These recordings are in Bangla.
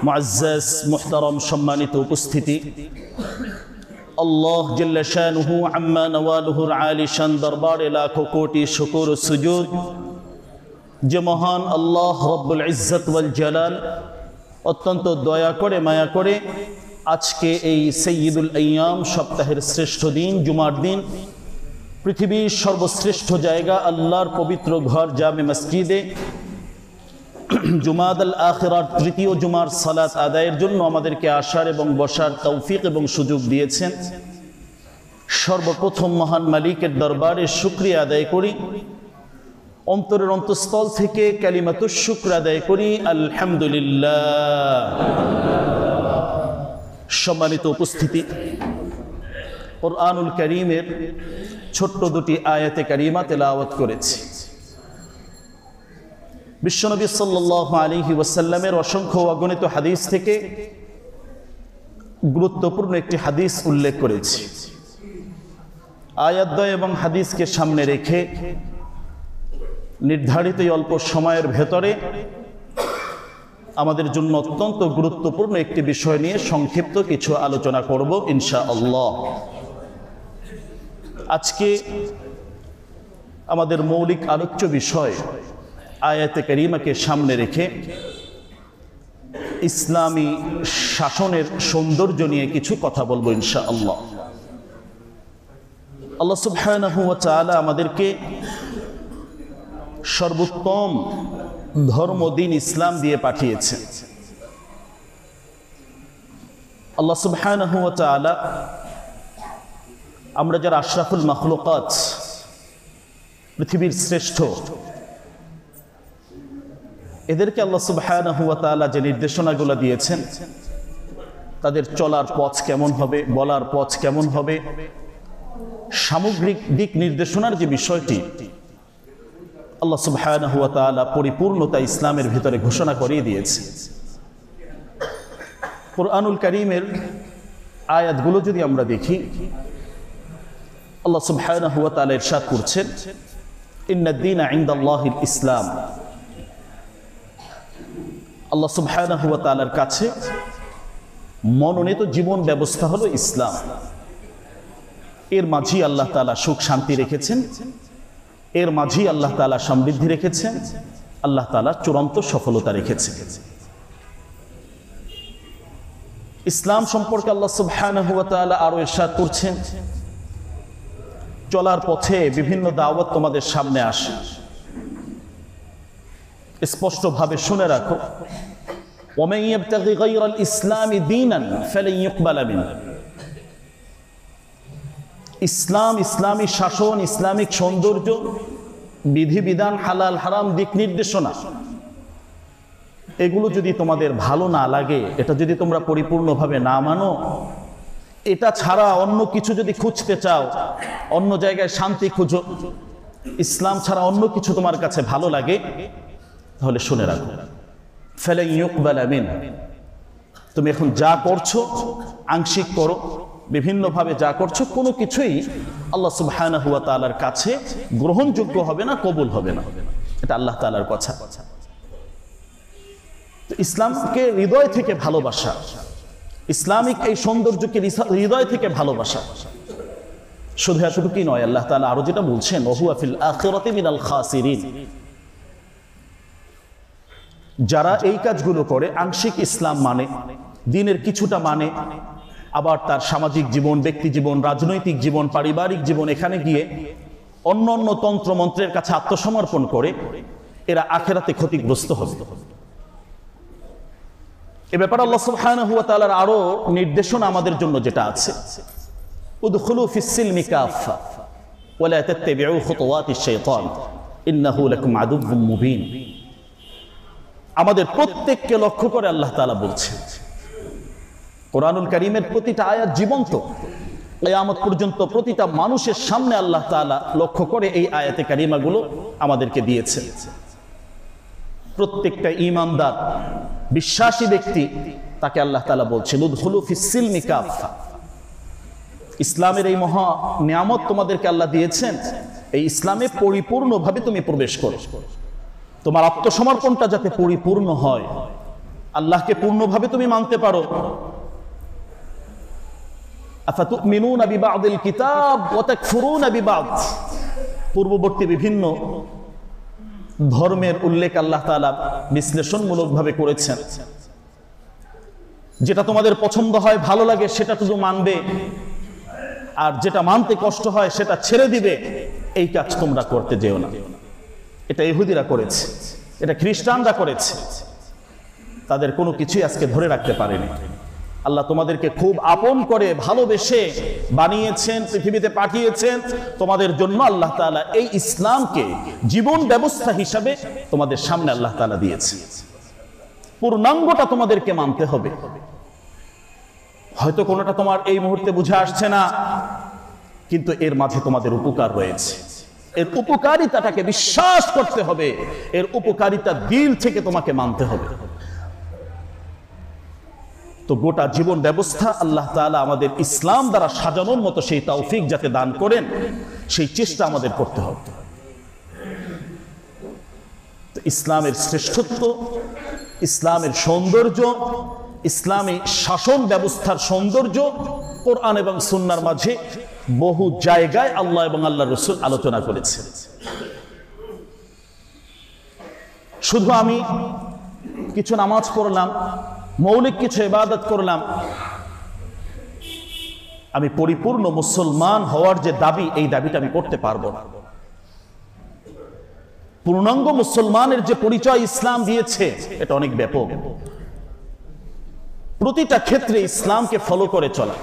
মুআজ্জাজ মুহতারাম সম্মানিত উপস্থিতি, আল্লাহ জাল্লা শানুহু আম্মা নওয়ালুহুর আলিশান দরবারে লাখো কোটি শুকর ও সুজুদ যে মহান আল্লাহ রব্বুল ইজ্জত ওয়াল জালাল অত্যন্ত দয়া করে মায়া করে আজকে এই সাইয়্যিদুল আইয়াম সপ্তাহের শ্রেষ্ঠ দিন জুমার দিন পৃথিবীর সর্বশ্রেষ্ঠ জায়গা আল্লাহর পবিত্র ঘর জামে মসজিদে জুমাদাল আখিরার তৃতীয় জুমার সালাত আদায়ের জন্য আমাদেরকে আসার এবং বসার তৌফিক এবং সুযোগ দিয়েছেন। সর্বপ্রথম মহান মালিকের দরবারে শুকরিয়া আদায় করি, অন্তরের অন্তঃস্থল থেকে কালিমাতুশ শুকর আদায় করি আলহামদুলিল্লাহ। সম্মানিত উপস্থিতি, কুরআনুল কারীমের ছোট্ট দুটি আয়াতে কারিমা তেলাওয়াত করেছি। বিশ্বনবী সাল্লাল্লাহু আলাইহি ওয়াসাল্লামের অসংখ্য অগণিত হাদিস থেকে গুরুত্বপূর্ণ একটি হাদিস উল্লেখ করেছি। আয়াতদ্বয় এবং হাদিসকে সামনে রেখে নির্ধারিত অল্প সময়ের ভেতরে আমাদের জন্য অত্যন্ত গুরুত্বপূর্ণ একটি বিষয় নিয়ে সংক্ষিপ্ত কিছু আলোচনা করব ইনশাআল্লাহ। আজকে আমাদের মৌলিক আলোচ্য বিষয় আয়াতে কারিমাকে সামনে রেখে ইসলামী শাসনের সৌন্দর্য নিয়ে কিছু কথা বলবো ইনশাআল্লাহ। আল্লাহ সুবহানাহু ওয়া তাআলা আমাদেরকে সর্বোত্তম ধর্ম দিন ইসলাম দিয়ে পাঠিয়েছেন। আল্লাহ সুবহানাহু ওয়া তাআলা আমরা যারা আশরাফুল মাখলুকাত, পৃথিবীর শ্রেষ্ঠ, এদেরকে আল্লাহ সুবহানাহু ওয়া তাআলা যে নির্দেশনাগুলো দিয়েছেন, তাদের চলার পথ কেমন হবে, বলার পথ কেমন হবে, সামগ্রিক দিক নির্দেশনার যে বিষয়টি আল্লাহ সুবহানাহু ওয়া তাআলা পরিপূর্ণতা ইসলামের ভিতরে ঘোষণা করিয়ে দিয়েছে। কুরআনুল কারীমের আয়াতগুলো যদি আমরা দেখি, আল্লাহ সুবহানাহু ওয়া তাআলা ইরশাদ করছেন, ইন্নাদ দীনা ইনদাল্লাহিল ইসলাম। আল্লাহ সুবহানাহু ওয়া তাআলার কাছে মনোনীত জীবন ব্যবস্থা হলো ইসলাম। এর মাঝেই আল্লাহ তাআলা সুখ শান্তি রেখেছেন, এর মাঝেই আল্লাহ তাআলা সমৃদ্ধি রেখেছেন, আল্লাহ তাআলা চূড়ান্ত সফলতা রেখেছেন। ইসলাম সম্পর্কে আল্লাহ সুবহানাহু ওয়া তাআলা আরো ইরশাদ করছেন, চলার পথে বিভিন্ন দাওয়াত তোমাদের সামনে আসে, স্পষ্টভাবে শুনে রাখো, ওয়ামান ইয়াবতাগি গায়রাল ইসলামি দীনান ফালান ইউকবালা মিনহু। ইসলাম, ইসলামী শাসন, ইসলামিক সৌন্দর্য, বিধিবিধান, হালাল হারাম, দিক নির্দেশনা, এগুলো যদি তোমাদের ভালো না লাগে, এটা যদি তোমরা পরিপূর্ণভাবে না মানো, এটা ছাড়া অন্য কিছু যদি খুঁজতে চাও, অন্য জায়গায় শান্তি খুঁজো, ইসলাম ছাড়া অন্য কিছু তোমার কাছে ভালো লাগে, তাহলে শুনে রাখো, ফালান ইউকবালা মিনহু। তুমি এখন যা করছো, আংশিক করো, বিভিন্নভাবে যা করছো, কোনো কিছুই আল্লাহ সুবহানাহু ওয়া তাআলার কাছে গ্রহণযোগ্য হবে না, কবুল হবে না। এটা আল্লাহ তাআলার কথা। তো ইসলামকে হৃদয় থেকে ভালোবাসা, ইসলামিক এই সৌন্দর্যকে হৃদয় থেকে ভালোবাসা, শুধু এতটুকুই নয়, আল্লাহ তাআলা আরো যেটা বলছেন, ওহুয়া ফিল আখিরাতি মিনাল খাসিরিন। যারা এই কাজগুলো করে, আংশিক ইসলাম মানে, দ্বীনের কিছুটা মানে, আবার তার সামাজিক জীবন, ব্যক্তি জীবন, রাজনৈতিক জীবন, পারিবারিক জীবন, এখানে গিয়ে অন্য অন্য তন্ত্র মন্ত্রের কাছে আত্মসমর্পণ করে, এরা আখিরাতে ক্ষতিগ্রস্ত হবে। এ ব্যাপারে আল্লাহ সুবহানাহু ওয়া তাআলার আরো নির্দেশনা আমাদের জন্য যেটা আছে, উদখুলু ফিস সিলমি কাফা ওয়া লা তাত্তাবিউ খুতুওয়াতিশ শাইতান ইন্নাহু লাকুম আদুউম মুবিন। আমাদের প্রত্যেককে লক্ষ্য করে আল্লাহ তাআলা বলছেন। কুরআনুল কারীমের প্রতিটা আয়াত জীবন্ত, কিয়ামত পর্যন্ত প্রতিটা মানুষের সামনে আল্লাহ তাআলা লক্ষ্য করে এই আয়াতে কারিমাগুলো আমাদেরকে দিয়েছে। প্রত্যেকটা ঈমানদার বিশ্বাসী ব্যক্তি, তাকে আল্লাহ তাআলা বলছেন, উদখুলু ফিস সিলমি কাফা। ইসলামের এই মহা নিয়ামত তোমাদেরকে আল্লাহ দিয়েছেন, এই ইসলামে পরিপূর্ণভাবে তুমি প্রবেশ করো। তোমার আত্মসমর্পণটা যাতে পরিপূর্ণ হয়, আল্লাহকে পূর্ণভাবে তুমি মানতে পারো। আফাতুমিনুনা বিবাদিল কিতাব ওয়া তাকফুরুনা বিবাদ। পূর্ববর্তী বিভিন্ন ধর্মের উল্লেখ আল্লাহ তাআলা বিশ্লেষণমূলকভাবে করেছেন। যেটা তোমাদের পছন্দ হয়, ভালো লাগে, সেটা শুধু মানবে, আর যেটা মানতে কষ্ট হয় সেটা ছেড়ে দিবে। এই কাজ তোমরা করতে যেও না। এটা ইহুদিরা করেছে, এটা খ্রিস্টানরা করেছে। তাদের কোনো কিছুই আজকে ধরে রাখতে পারেনি। আল্লাহ তোমাদেরকে খুব আপন করে ভালোবেসে বানিয়েছেন, পৃথিবীতে পাঠিয়েছেন তোমাদের জন্য। আল্লাহ তাআলা এই ইসলামকে জীবন ব্যবস্থা হিসাবে তোমাদের সামনে আল্লাহ তাআলা দিয়েছে। পূর্ণাঙ্গটা তোমাদেরকে মানতে হবে। হয়তো কোনোটা তোমার এই মুহূর্তে বুঝে আসছে না, কিন্তু এর মাঝে তোমাদের উপকার রয়েছে। এর উপকারিতাটাকে বিশ্বাস করতে হবে, এর উপকারিতা দিল থেকে তোমাকে মানতে হবে। তো গোটা জীবন ব্যবস্থা আল্লাহ তাআলা আমাদের ইসলাম দ্বারা সাজানোর মতো সেই তৌফিক যাতে দান করেন, সেই চেষ্টা আমাদের করতে হবে। তো ইসলামের শ্রেষ্ঠত্ব, ইসলামের সৌন্দর্য, ইসলামী শাসন ব্যবস্থার সৌন্দর্য কোরআন এবং সুন্নাহর মাঝে বহু জায়গায় আল্লাহ এবং আল্লাহর রাসূল আলোচনা করেছেন। শুধু আমি কিছু নামাজ পড়লাম, মৌলিক কিছু ইবাদত করলাম, আমি পরিপূর্ণ মুসলমান হওয়ার যে দাবি, এই দাবিটা আমি করতে পারবো না। পূর্ণাঙ্গ মুসলমানের যে পরিচয় ইসলাম দিয়েছে, এটা অনেক ব্যাপক। প্রতিটা ক্ষেত্রে ইসলামকে ফলো করে চলা,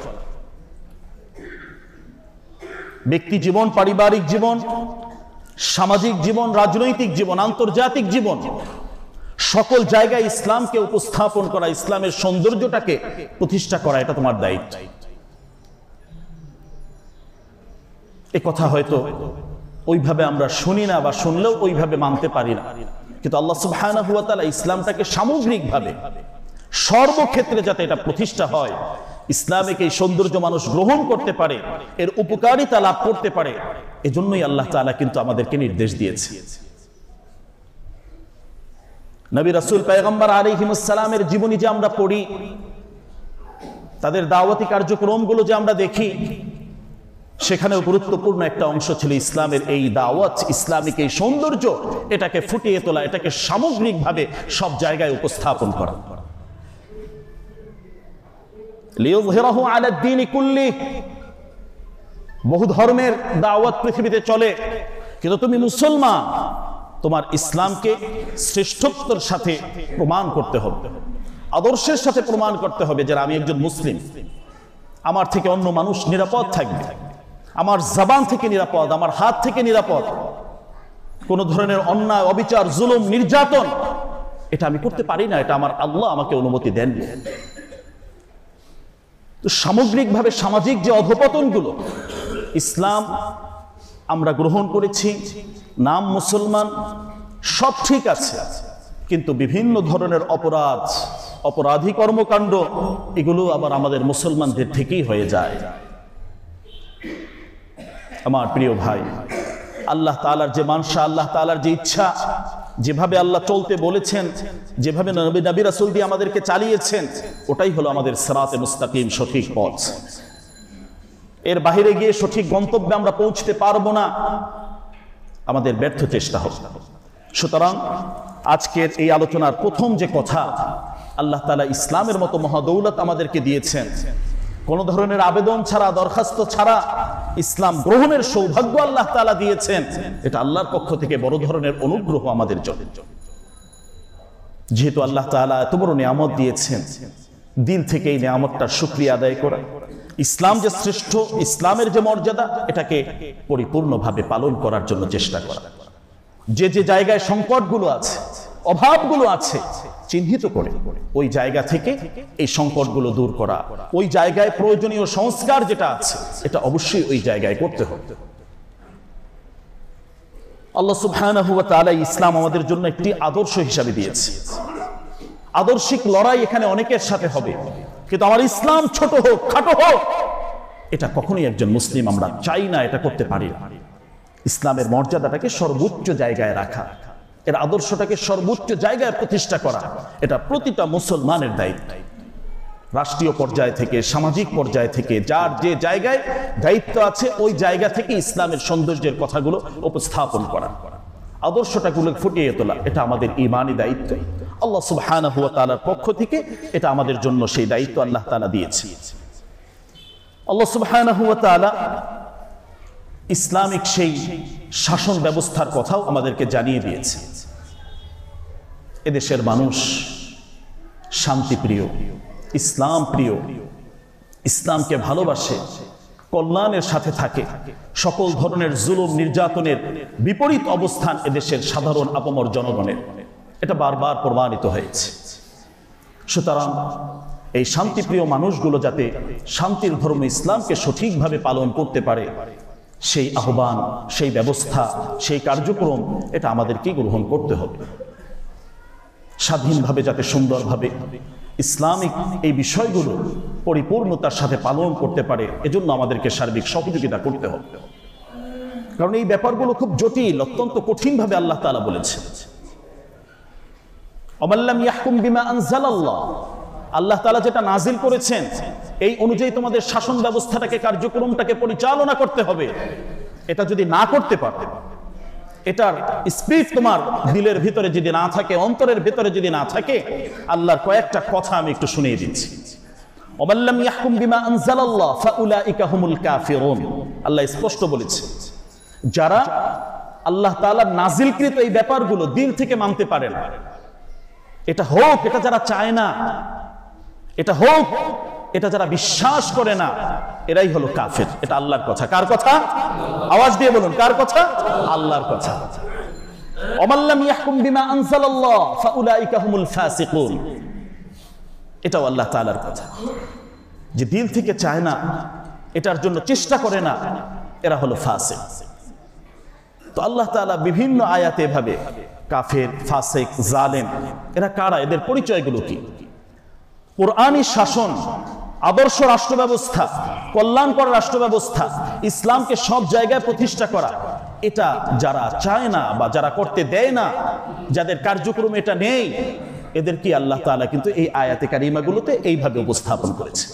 ব্যক্তি জীবন, পারিবারিক জীবন, সামাজিক জীবন, রাজনৈতিক জীবন, আন্তর্জাতিক জীবন, সকল জায়গায় ইসলামকে উপস্থাপন করা, ইসলামের সৌন্দর্যটাকে প্রতিষ্ঠা করা, এটা তোমার দায়িত্ব। এ কথা হয়তো ওইভাবে আমরা শুনি না, বা শুনলেও ওইভাবে মানতে পারি না। কিন্তু আল্লাহ সুবহানাহু ওয়া তাআলা ইসলামটাকে সামগ্রিকভাবে সর্বক্ষেত্রে যাতে এটা প্রতিষ্ঠা হয়, ইসলামিক এই সৌন্দর্য মানুষ গ্রহণ করতে পারে, এর উপকারিতা লাভ করতে পারে, এজন্যই আল্লাহ তাআলা কিন্তু আমাদেরকে নির্দেশ দিয়েছে। নবী রাসূল পয়গম্বর আলাইহিমুস সালামের জীবনী যে আমরা পড়ি, তাদের দাওয়াতি কার্যক্রমগুলো যে আমরা দেখি, সেখানেও গুরুত্বপূর্ণ একটা অংশ ছিল ইসলামের এই দাওয়াত, ইসলামিক এই সৌন্দর্য, এটাকে ফুটিয়ে তোলা, এটাকে সামগ্রিকভাবে সব জায়গায় উপস্থাপন করা। লিইয়ুযহিরাহু আলাদ দীনি কুল্লিহি। বহু ধর্মের দাওয়াত পৃথিবীতে চলে, কিন্তু তুমি মুসলমান, তোমার ইসলামকে শ্রেষ্ঠত্বের সাথে প্রমাণ করতে হবে, আদর্শের সাথে প্রমাণ করতে হবে যে আমি একজন মুসলিম। আমার থেকে অন্য মানুষ নিরাপদ থাকবে, আমার জবান থেকে নিরাপদ, আমার হাত থেকে নিরাপদ। কোন ধরনের অন্যায়, অবিচার, জুলুম, নির্যাতন এটা আমি করতে পারি না, এটা আমার আল্লাহ আমাকে অনুমতি দেন। তো সামগ্রিকভাবে সামাজিক যে অধপতনগুলো, ইসলাম আমরা গ্রহণ করেছি, নাম মুসলমান, সব ঠিক আছে, কিন্তু বিভিন্ন ধরনের অপরাধ, অপরাধী কর্মকাণ্ড, এগুলো আবার আমাদের মুসলমানদের থেকেই হয়ে যায়। আমার প্রিয় ভাই, আল্লাহ তাআলার যে মানসা, আল্লাহ তাআলার যে ইচ্ছা, যেভাবে আল্লাহ চলতে বলেছেন, যেভাবে নবী রাসূল দিয়ে আমাদেরকে চালিয়েছেন, ওটাই হলো আমাদের সিরাতে মুস্তাকিম, সঠিক পথ। এর বাইরে গিয়ে সঠিক গন্তব্যে আমরা পৌঁছতে পারবো না, আমাদের ব্যর্থ চেষ্টা হবে। সুতরাং আজকের এই আলোচনার প্রথম যে কথা, আল্লাহ তাআলা ইসলামের মতো মহাদৌলত আমাদেরকে দিয়েছেন, কোন ধরনের আবেদন ছাড়া, দরখাস্ত ছাড়া ইসলাম গ্রহণের সৌভাগ্য আল্লাহ তাআলা দিয়েছেন। এটা আল্লাহর পক্ষ থেকে বড় ধরনের অনুগ্রহ আমাদের জন্য। যেহেতু আল্লাহ তাআলা এত বড় নিয়ামত দিয়েছেন, দিল থেকে এই নিয়ামতটার শুকরিয়া আদায় করা, ইসলাম যে শ্রেষ্ঠ, ইসলামের যে মর্যাদা, এটাকে পরিপূর্ণভাবে পালন করার জন্য চেষ্টা করা। যে যে জায়গায় সংকটগুলো আছে, অভাবগুলো আছে, চিহ্নিত করে ওই জায়গা থেকে এই সংকটগুলো দূর করা, ওই জায়গায় প্রয়োজনীয় সংস্কার যেটা আছে, এটা অবশ্যই ওই জায়গায় করতে হবে। আল্লাহ সুবহানাহু ওয়া তাআলা ইসলাম আমাদের জন্য একটি আদর্শ হিসাবে দিয়েছে। আদর্শিক লড়াই এখানে অনেকের সাথে হবে, কিন্তু আমার ইসলাম ছোট হোক, খাটো হোক, এটা কখনোই একজন মুসলিম আমরা চাই না, এটা করতে পারি না। ইসলামের মর্যাদাটাকে সর্বোচ্চ জায়গায় রাখা, এর আদর্শটাকে সর্বোচ্চ জায়গায় প্রতিষ্ঠা করা, এটা প্রতিটা মুসলমানের দায়িত্ব। রাষ্ট্রীয় পর্যায় থেকে, সামাজিক পর্যায় থেকে, যার যে জায়গায় দায়িত্ব আছে ওই জায়গা থেকে ইসলামের সৌন্দর্যের কথাগুলো উপস্থাপন করা, আদর্শটাগুলো ফুটিয়ে তোলা, এটা আমাদের ঈমানি দায়িত্ব। আল্লাহ সুবহানাহু ওয়া তাআলার পক্ষ থেকে এটা আমাদের জন্য সেই দায়িত্ব আল্লাহ তাআলা দিয়েছে। আল্লাহ সুবহানাহু ওয়া তাআলা ইসলামিক সেই শাসন ব্যবস্থার কথাও আমাদেরকে জানিয়ে দিয়েছে। এদেশের মানুষ শান্তিপ্রিয়, ইসলাম প্রিয়, ইসলামকে ভালোবাসে, কল্যাণের সাথে থাকে। সকল ধরনের জুলুম নির্যাতনের বিপরীত অবস্থান এদেশের সাধারণ আপামর জনগণের, এটা বারবার প্রমাণিত হয়েছে। সুতরাং এই শান্তিপ্রিয় মানুষগুলো যাতে শান্তির ধর্ম ইসলামকে সঠিকভাবে পালন করতে পারে, সেই আহ্বান, সেই ব্যবস্থা, সেই কার্যক্রম এটা আমাদেরকে গ্রহণ করতে হবে। স্বাধীনভাবে যাতে সুন্দরভাবে ইসলামিক এই বিষয়গুলো পরিপূর্ণতার সাথে পালন করতে পারে, এজন্য আমাদেরকে সার্বিক সহযোগিতা করতে হবে। কারণ এই ব্যাপারগুলো খুব জটিল, অত্যন্ত কঠিনভাবে আল্লাহ তাআলা বলেছেন। ওয়ামাল্লাম ইয়াহকুম বিমা আনজালাল্লাহ, আল্লাহ তাআলা যেটা নাজিল করেছেন এই অনুযায়ী তোমাদের শাসন ব্যবস্থাটাকে, কার্যক্রমটাকে পরিচালনা করতে হবে। এটা যদি না করতে পারো, এটার স্পিরিট তোমার দিলের ভিতরে যদি না থাকে, অন্তরের ভিতরে যদি না থাকে, আল্লাহর কয়েকটা কথা আমি একটু শুনিয়ে দিচ্ছি। ওয়ামাল্লাম ইয়াহকুম বিমা আনজালাল্লাহ ফাউলাইকা হুমুল কাফিরুন, আল্লাহ স্পষ্ট বলেছে, যারা আল্লাহ তাআলার নাজিলকৃত এই ব্যাপারগুলো দিল থেকে মানতে পারে না, এটা হোক, এটা যারা চায় না, এটা হোক, এটা যারা বিশ্বাস করে না, এরাই হলো কাফের। এটা আল্লাহর কথা। কার কথা? আওয়াজ দিয়ে বলুন, কার কথা? আল্লাহর কথা। ওয়ামাল্লাম ইয়াহকুম বিমা আনজালাল্লাহ ফাউলাইকা হুমুল ফাসিকুন, এটাও আল্লাহ তাআলার কথা। যে দিল থেকে চায় না, এটার জন্য চেষ্টা করে না, এরা হলো ফাসিক। তো আল্লাহ তাআলা বিভিন্ন আয়াতে এভাবে কাফের, ফাসিক, জালেম এরা কারা, এদের পরিচয়গুলো কি? কোরআনী শাসন, আদর্শ রাষ্ট্র ব্যবস্থা, কল্যাণকর রাষ্ট্র ব্যবস্থা, ইসলামকে সব জায়গায় প্রতিষ্ঠা করা, এটা যারা চায় না বা যারা করতে দেয় না, যাদের কার্যক্রম এটা নেই, এদেরকে আল্লাহ তাআলা কিন্তু এই আয়াতে কারিমাগুলোতে এইভাবে উপস্থাপন করেছে।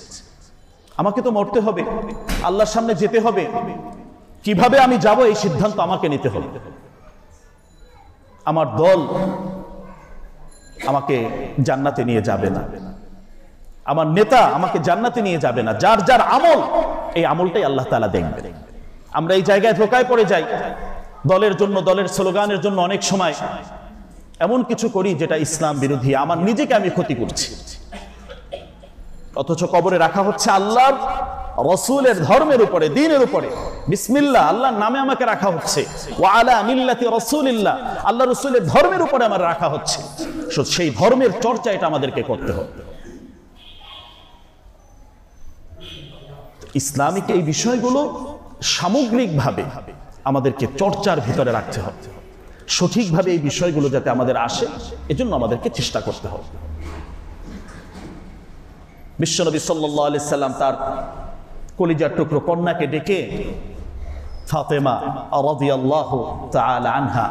আমাকে তো মরতে হবে, আল্লাহর সামনে যেতে হবে, কিভাবে আমি যাব এই সিদ্ধান্ত আমাকে নিতে হবে। আমার দল আমাকে জান্নাতে নিয়ে যাবে না, আমার নেতা আমাকে জান্নাতে নিয়ে যাবে না। যার যার আমল, এই আমলটাই আল্লাহ তাআলা দেখবেন। আমরা এই জায়গায় ধোঁকায় পড়ে যাই, দলের জন্য, দলের স্লোগানের জন্য অনেক সময় এমন কিছু করি যেটা ইসলাম বিরোধী, আমার নিজেকে আমি ক্ষতি করছি। অথচ কবরে রাখা হচ্ছে আল্লাহর রাসূলের ধর্মের উপরে, দ্বীনের উপরে। বিসমিল্লাহ, আল্লাহর নামে আমাকে রাখা হচ্ছে। ওয়া আলা মিল্লাতি রাসূলিল্লাহ, আল্লাহ রাসূলের ধর্মের উপরে আমার রাখা হচ্ছে। সেই ধর্মের চর্চা এটা আমাদেরকে করতে হবে। ইসলামিক এই বিষয়গুলো সামগ্রিকভাবে আমাদেরকে চর্চার ভিতরে রাখতে হবে। সঠিকভাবে এই বিষয়গুলো যাতে আমাদের আসে, এজন্য আমাদেরকে চেষ্টা করতে হবে। বিশ্বনবী সাল্লাল্লাহু আলাইহি সাল্লাম তার কলিজার টুকরো কন্যাকে ডেকে, ফাতেমা রাদিয়াল্লাহু তাআলা আনহা,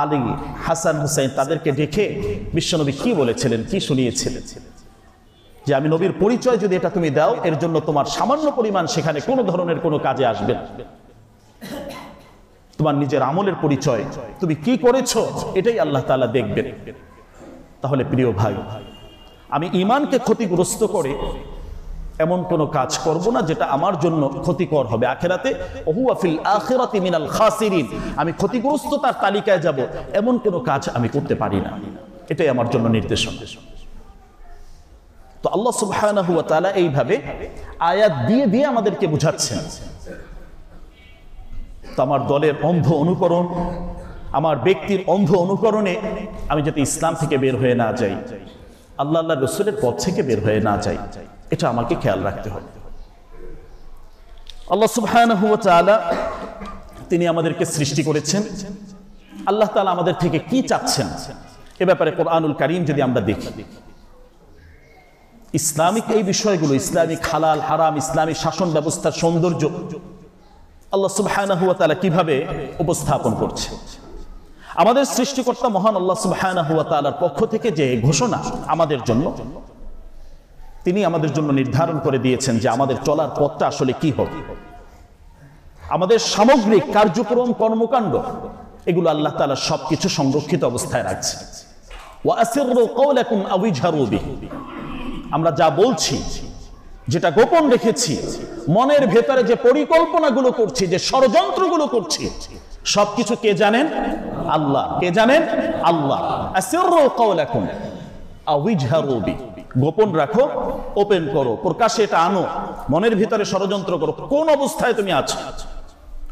আলী, হাসান, হুসাইন, তাদেরকে ডেকে বিশ্বনবী কি বলেছিলেন, কি শুনিয়েছিলেন? যে আমি নবীর পরিচয় যদি এটা তুমি দাও, এর জন্য তোমার সামান্য পরিমাণ সেখানে কোনো ধরনের কোনো কাজে আসবে না। তোমার নিজের আমলের পরিচয়, তুমি কি করেছো, এটাই আল্লাহ তাআলা দেখবেন। তাহলে প্রিয় ভাই, আমি ঈমানকে ক্ষতিগ্রস্ত করে এমন কোনো কাজ করব না যেটা আমার জন্য ক্ষতিকর হবে আখিরাতে। ওহুয়া ফিল আখিরাতি মিনাল খাসিরিন, আমি ক্ষতিগ্রস্ততার তালিকায় যাব, এমন কোনো কাজ আমি করতে পারি না। এটাই আমার জন্য নির্দেশনা। তো আল্লাহ সুবহানাহু ওয়া তাআলা এইভাবে আয়াত দিয়ে দিয়ে আমাদেরকে বুঝাচ্ছেন। তো আমার দলের অন্ধ অনুকরণ, আমার ব্যক্তির অন্ধ অনুকরণে আমি যাতে ইসলাম থেকে বের হয়ে না যাই, আল্লাহ রাসূলের পথ থেকে বের হয়ে না যাই, এটা আমাকে খেয়াল রাখতে হবে। আল্লাহ সুবহানাহু ওয়া তাআলা তিনি আমাদেরকে সৃষ্টি করেছেন। আল্লাহ তাআলা আমাদের থেকে কি চাচ্ছেন এ ব্যাপারে কোরআনুল কারীম যদি আমরা দেখি, ইসলামিক এই বিষয়গুলো, ইসলামিক হালাল হারাম, ইসলামিক শাসন ব্যবস্থার সৌন্দর্য আল্লাহ সুবহানাহু ওয়া তাআলা কিভাবে উপস্থাপন করছে। আমাদের সৃষ্টিকর্তা মহান আল্লাহ সুবহানাহু ওয়া তাআলার পক্ষ থেকে যে ঘোষণা আমাদের জন্য, তিনি আমাদের জন্য নির্ধারণ করে দিয়েছেন যে আমাদের চলার পথটা আসলে কি হবে। আমাদের সামগ্রিক কার্যক্রম, কর্মকাণ্ড, এগুলো আল্লাহ তাআলা সবকিছু সংরক্ষিত অবস্থায় রাখছে। ওয়া আসিররু কাওলাকুম আও ইজহারু বিহি, আমরা যা বলছি, যেটা গোপন রেখেছি, মনের ভেতরে যে পরিকল্পনাগুলো করছি, যে ষড়যন্ত্রগুলো করছি, সবকিছু কে জানেন? আল্লাহ। কে জানেন? আল্লাহ। আসিররু কাওলাকুম আও ইজহারু বিহি, গোপন রাখো, ওপেন করো, প্রকাশ্যে এটা আনো, মনের ভিতরে ষড়যন্ত্র করো, কোন অবস্থায় তুমি আছো,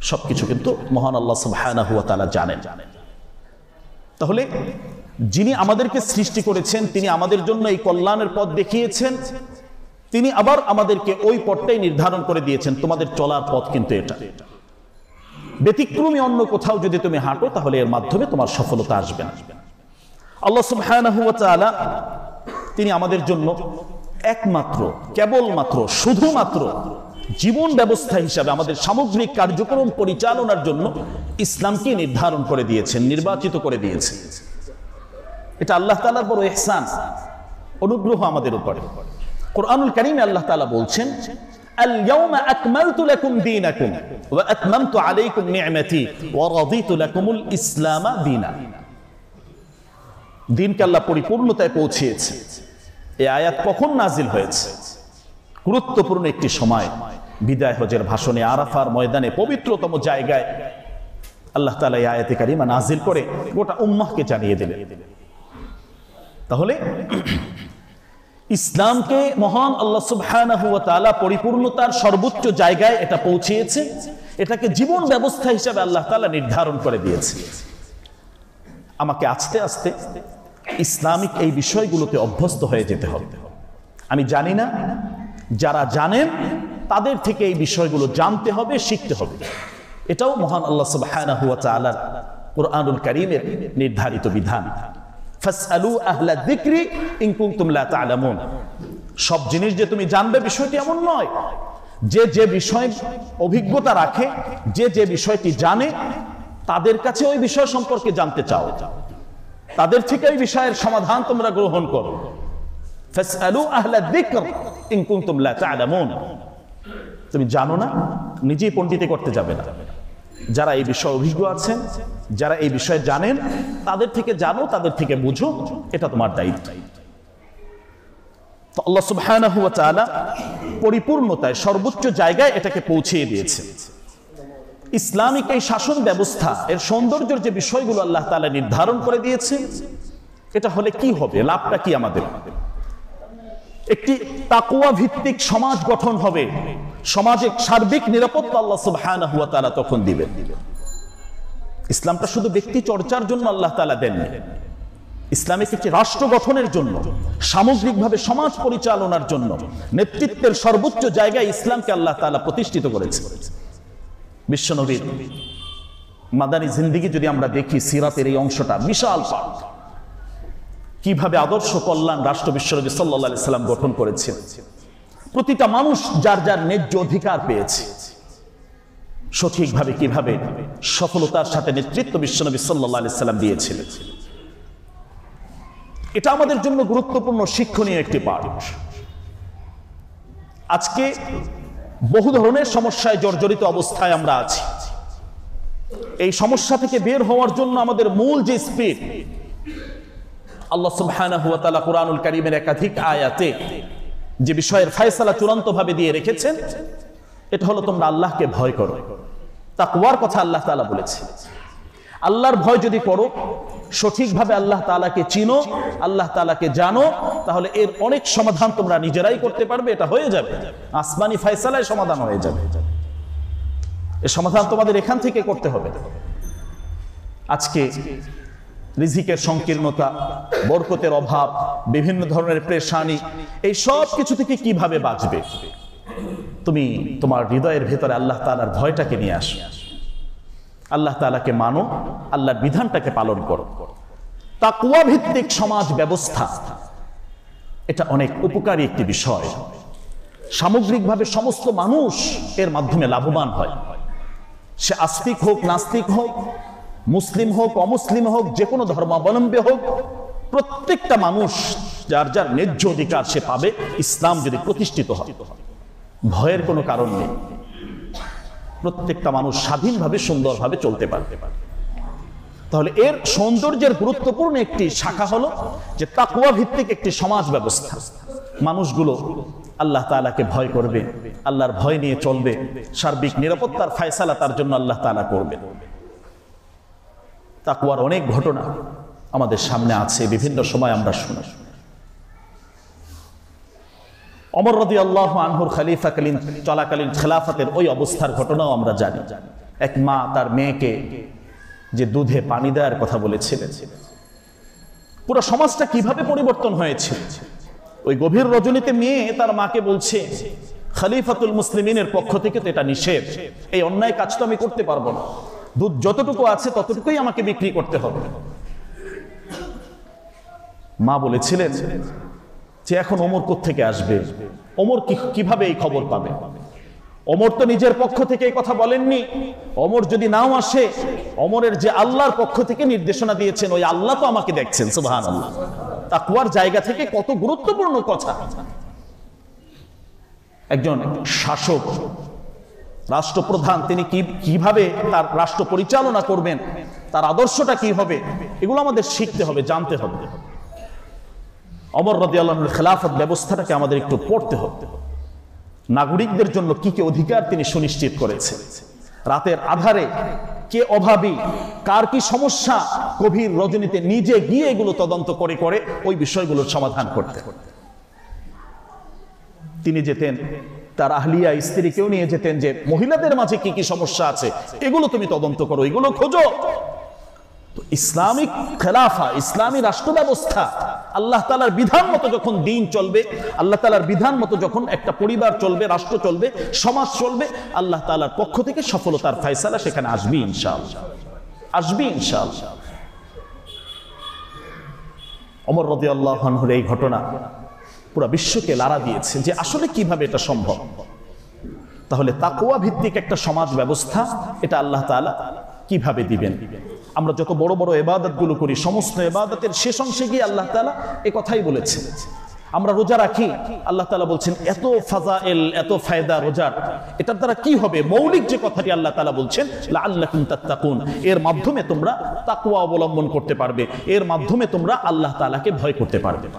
সবকিছু কিন্তু মহান আল্লাহ সুবহানাহু ওয়া তাআলা জানেন। তাহলে যিনি আমাদেরকে সৃষ্টি করেছেন, তিনি আমাদের জন্য এই কল্যাণের পথ দেখিয়েছেন, তিনি আবার আমাদেরকে ওই পথটাই নির্ধারণ করে দিয়েছেন, তোমাদের চলার পথ কিন্তু এটা। ব্যতিক্রমী অন্য কোথাও যদি তুমি হাঁটো, তাহলে এর মাধ্যমে তোমার সফলতা আসবে না। আল্লাহ সুবহানাহু ওয়া তাআলা তিনি আমাদের জন্য একমাত্র, কেবলমাত্র, শুধুমাত্র জীবন ব্যবস্থা হিসাবে আমাদের সামগ্রিক কার্যক্রম পরিচালনার জন্য ইসলামকে নির্ধারণ করে দিয়েছেন, নির্বাচিত করে দিয়েছেন। এটা আল্লাহ তাআলার বড় ইহসান, অনুগ্রহ আমাদের উপরে। কোরআনুল কারীমে আল্লাহ তাআলা বলছেন, আল ইয়াউমা আকমালতু লাকুম দীনাকুম ওয়া আতমামতু আলাইকুম নি'মাতি ওয়া রাদিতু লাকুমুল ইসলাম দীনা। দিনকে আল্লাহ পরিপূর্ণতায় পৌঁছিয়েছে। এই আয়াত কখন নাজিল হয়েছে? গুরুত্বপূর্ণ একটি সময়, বিদায় হজের ভাষণে আরাফার ময়দানে, পবিত্রতম জায়গায় আল্লাহ তাআলা এই আয়াতে কারিমা নাজিল করে গোটা উম্মাহকে জানিয়ে দিলেন। তাহলে ইসলামকে মহান আল্লাহ সুবহানাহু ওয়া তাআলা পরিপূর্ণতার সর্বোচ্চ জায়গায় এটা পৌঁছিয়েছে, এটাকে জীবন ব্যবস্থা হিসেবে আল্লাহ তাআলা নির্ধারণ করে দিয়েছে। আমাকে আস্তে আস্তে ইসলামিক এই বিষয়গুলোতে অভ্যস্ত হয়ে যেতে হবে। আমি জানি না, যারা জানেন তাদের থেকে এই বিষয়গুলো জানতে হবে, শিখতে হবে। এটাও মহান আল্লাহ সুবহানাহু ওয়া তাআলার কুরআনুল কারীমের নির্ধারিত বিধান। ফাসআলু আহলা যিকরি ইন কুনতুম লা তা'লামুন। সব জিনিস যে তুমি জানবে বিষয়টি এমন নয়। যে যে বিষয় অভিজ্ঞতা রাখে, যে যে বিষয়টি জানে, তাদের কাছে ওই বিষয় সম্পর্কে জানতে চাও, তাদের থেকে ওই বিষয়ের সমাধান তোমরা গ্রহণ করো। ফাসআলু আহলা যিকর ইন কুনতুম লা তা'লামুন। তুমি জানো না, নিজেই পণ্ডিতি করতে যাবে না। যারা এই বিষয়ে অভিজ্ঞ আছেন, যারা এই বিষয়ে জানেন, তাদের থেকে জানো, তাদের থেকে বুঝো, এটা তোমার দায়িত্ব। তো আল্লাহ সুবহানাহু ওয়া তাআলা পরিপূর্ণতায় সর্বোচ্চ জায়গায় এটাকে পৌঁছিয়ে দিয়েছে। ইসলামিক এই শাসন ব্যবস্থা, এর সৌন্দর্যের যে বিষয়গুলো আল্লাহ তাআলা নির্ধারণ করে দিয়েছে, এটা হলে কি হবে, লাভটা কি আমাদের? একটি তাকওয়া ভিত্তিক সমাজ গঠন হবে, সমাজে সার্বিক নিরাপত্তা আল্লাহ সুবহানাহু ওয়া তাআলা তখন দিবেন। ইসলামটা শুধু ব্যক্তি চর্চার জন্য আল্লাহ তাআলা দেননি, ইসলামিক একটি রাষ্ট্র গঠনের জন্য, সামগ্রিকভাবে সমাজ পরিচালনার জন্য, নেতৃত্বের সর্বোচ্চ জায়গায় ইসলামকে আল্লাহ তাআলা প্রতিষ্ঠিত করেছে। বিশ্বনবীর মাদানী জিন্দেগি যদি আমরা দেখি, সিরাতের এই অংশটা বিশাল পাঠ, কিভাবে আদর্শ কল্যাণ রাষ্ট্র বিশ্বনবী সাল্লাল্লাহু আলাইহি সাল্লাম গঠন করেছেন। প্রতিটা মানুষ যার যার ন্যায্য অধিকার পেয়েছে, সঠিকভাবে কিভাবে সফলতার সাথে নেতৃত্ব বিশ্বনবী সাল্লাল্লাহু আলাইহি সাল্লাম দিয়েছিলেন, এটা আমাদের জন্য গুরুত্বপূর্ণ শিক্ষণীয় একটি পাঠ। আজকে বহু ধরনের সমস্যায় জর্জরিত অবস্থায় আমরা আছি। এই সমস্যা থেকে বের হওয়ার জন্য আমাদের মূল যে স্পিড, আল্লাহ সুবহানাহু ওয়া তাআলা কুরআনুল কারীমের একাধিক আয়াতে যে বিষয়ের ফয়সালা চূড়ান্তভাবে দিয়ে রেখেছেন, এটা হলো তোমরা আল্লাহকে ভয় করো। তাকওয়ার কথা আল্লাহ তাআলা বলেছে। আল্লাহর ভয় যদি করো, সঠিকভাবে আল্লাহ তাআলাকে চিনো, আল্লাহ তাআলাকে জানো, তাহলে এর অনেক সমাধান তোমরা নিজেরাই করতে পারবে। এটা হয়ে যাবে, আসমানি ফয়সালায় সমাধান হয়ে যাবে। এর সমাধান তোমাদের এখান থেকে করতে হবে। আজকে রিজিকের সংকীর্ণতা, বরকতের অভাব, বিভিন্ন ধরনের পেরেশানি, এই সব কিছু থেকে কিভাবে বাঁচবে? তুমি তোমার হৃদয়ের ভেতরে আল্লাহ তাআলার ভয়টাকে নিয়ে আসো, আল্লাহ তাআলাকে মানো, আল্লাহর বিধানটাকে পালন করো। তাকওয়া ভিত্তিক সমাজ ব্যবস্থা, এটা অনেক উপকারী একটি বিষয়। সামগ্রিকভাবে সমস্ত মানুষ এর মাধ্যমে লাভবান হয়। সে আস্তিক হোক, নাস্তিক হোক, মুসলিম হোক অমুসলিম হোক, যে কোনো ধর্মাবলম্বী হোক, প্রত্যেকটা মানুষ যার যার ন্যায্য অধিকার সে পাবে ইসলাম যদি প্রতিষ্ঠিত হয়। ভয়ের কোনো কারণ নেই, প্রত্যেকটা মানুষ স্বাধীনভাবে সুন্দরভাবে চলতে পারবে। তাহলে এর সৌন্দর্যের গুরুত্বপূর্ণ একটি শাখা হলো যে তাকওয়া ভিত্তিক একটি সমাজ ব্যবস্থা। মানুষগুলো আল্লাহ তাআলাকে ভয় করবে, আল্লাহর ভয় নিয়ে চলবে, সার্বিক নিরাপত্তার ফায়সালা তার জন্য আল্লাহ তাআলা করবে। তাকওয়ার অনেক ঘটনা আমাদের সামনে আছে, বিভিন্ন সময় আমরা শুনি। ওমর রাদিয়াল্লাহু আনহুর খলিফাকালীন চলাকালীন খেলাফতের ওই অবস্থার ঘটনাও আমরা জানি। এক মা তার মেয়েকে যে দুধে পানি দেওয়ার কথা বলেছিলেন, পুরো সমাজটা কিভাবে পরিবর্তন হয়েছে। ওই গভীর রজনীতে মেয়ে তার মাকে বলছে, খলিফাতুল মুসলিমিনের পক্ষ থেকে তো এটা নিষেধ, এই অন্যায় কাজ তো আমি করতে পারবো না, দুধ যতটুকু আছে ততটুকুই আমাকে বিক্রি করতে হবে। মা বলেছিলেন যে এখন ওমর কোত্থেকে আসবে, ওমর কিভাবে এই খবর পাবে? ওমর তো নিজের পক্ষ থেকে এই কথা বলেননি। ওমর যদি নাও আসে, ওমরের যে আল্লাহর পক্ষ থেকে নির্দেশনা দিয়েছেন ওই আল্লাহ তো আমাকে দেখছেন। সুবহানাল্লাহ, তাকওয়ার জায়গা থেকে কত গুরুত্বপূর্ণ কথা। একজন শাসক, রাষ্ট্রপ্রধান, তিনি কিভাবে তার রাষ্ট্র পরিচালনা করবেন, তার আদর্শটা কি হবে, এগুলো আমাদের শিখতে হবে, জানতে হবে। ওমর রাদিয়াল্লাহু আনহুর খেলাফত ব্যবস্থাটাকে আমাদের একটু পড়তে হবে। নাগরিকদের জন্য কি কি অধিকার তিনি সুনিশ্চিত করেছেন, রাতের আধারে কে অভাবী, কার কি সমস্যা, গভীর রজনীতে নিজে গিয়ে এগুলো তদন্ত করে করে ওই বিষয়গুলোর সমাধান করতে। তিনি যেতেন, তার আহলিয়া স্ত্রীকেও নিয়ে যেতেন যে মহিলাদের মাঝে কি কি সমস্যা আছে এগুলো তুমি তদন্ত করো, এগুলো খোঁজো। ইসলামিক খেলাফা, ইসলামী রাষ্ট্র ব্যবস্থা, আল্লাহ তাআলার বিধান মতো যখন দিন চলবে, আল্লাহ তাআলার বিধান মতো যখন একটা পরিবার চলবে, রাষ্ট্র চলবে, সমাজ চলবে, আল্লাহ তাআলার পক্ষ থেকে সফলতার ফয়সালা সেখানে আসবে ইনশাআল্লাহ, আসবে ইনশাআল্লাহ। ওমর রাদিয়াল্লাহু আনহুর এই ঘটনা পুরো বিশ্বকে লাড়া দিয়েছে যে আসলে কিভাবে এটা সম্ভব। তাহলে তাকওয়া ভিত্তিক একটা সমাজ ব্যবস্থা এটা আল্লাহ তাআলা কিভাবে দিবেন। আমরা যত বড় বড় ইবাদতগুলো করি, সমস্ত ইবাদতের শেষ অংশে গিয়ে আল্লাহ তাআলা এই কথাই বলেছেন। আমরা রোজা রাখি, আল্লাহ তাআলা বলছেন এত ফাজাইল, এত ফায়দা রোজার, এটার দ্বারা কি হবে? মৌলিক যে কথাটি আল্লাহ তাআলা বলছেন, লাআল্লাকুম তাত্তাকুন, এর মাধ্যমে তোমরা তাকওয়া অবলম্বন করতে পারবে, এর মাধ্যমে তোমরা আল্লাহ তাআলাকে ভয় করতে পারবে।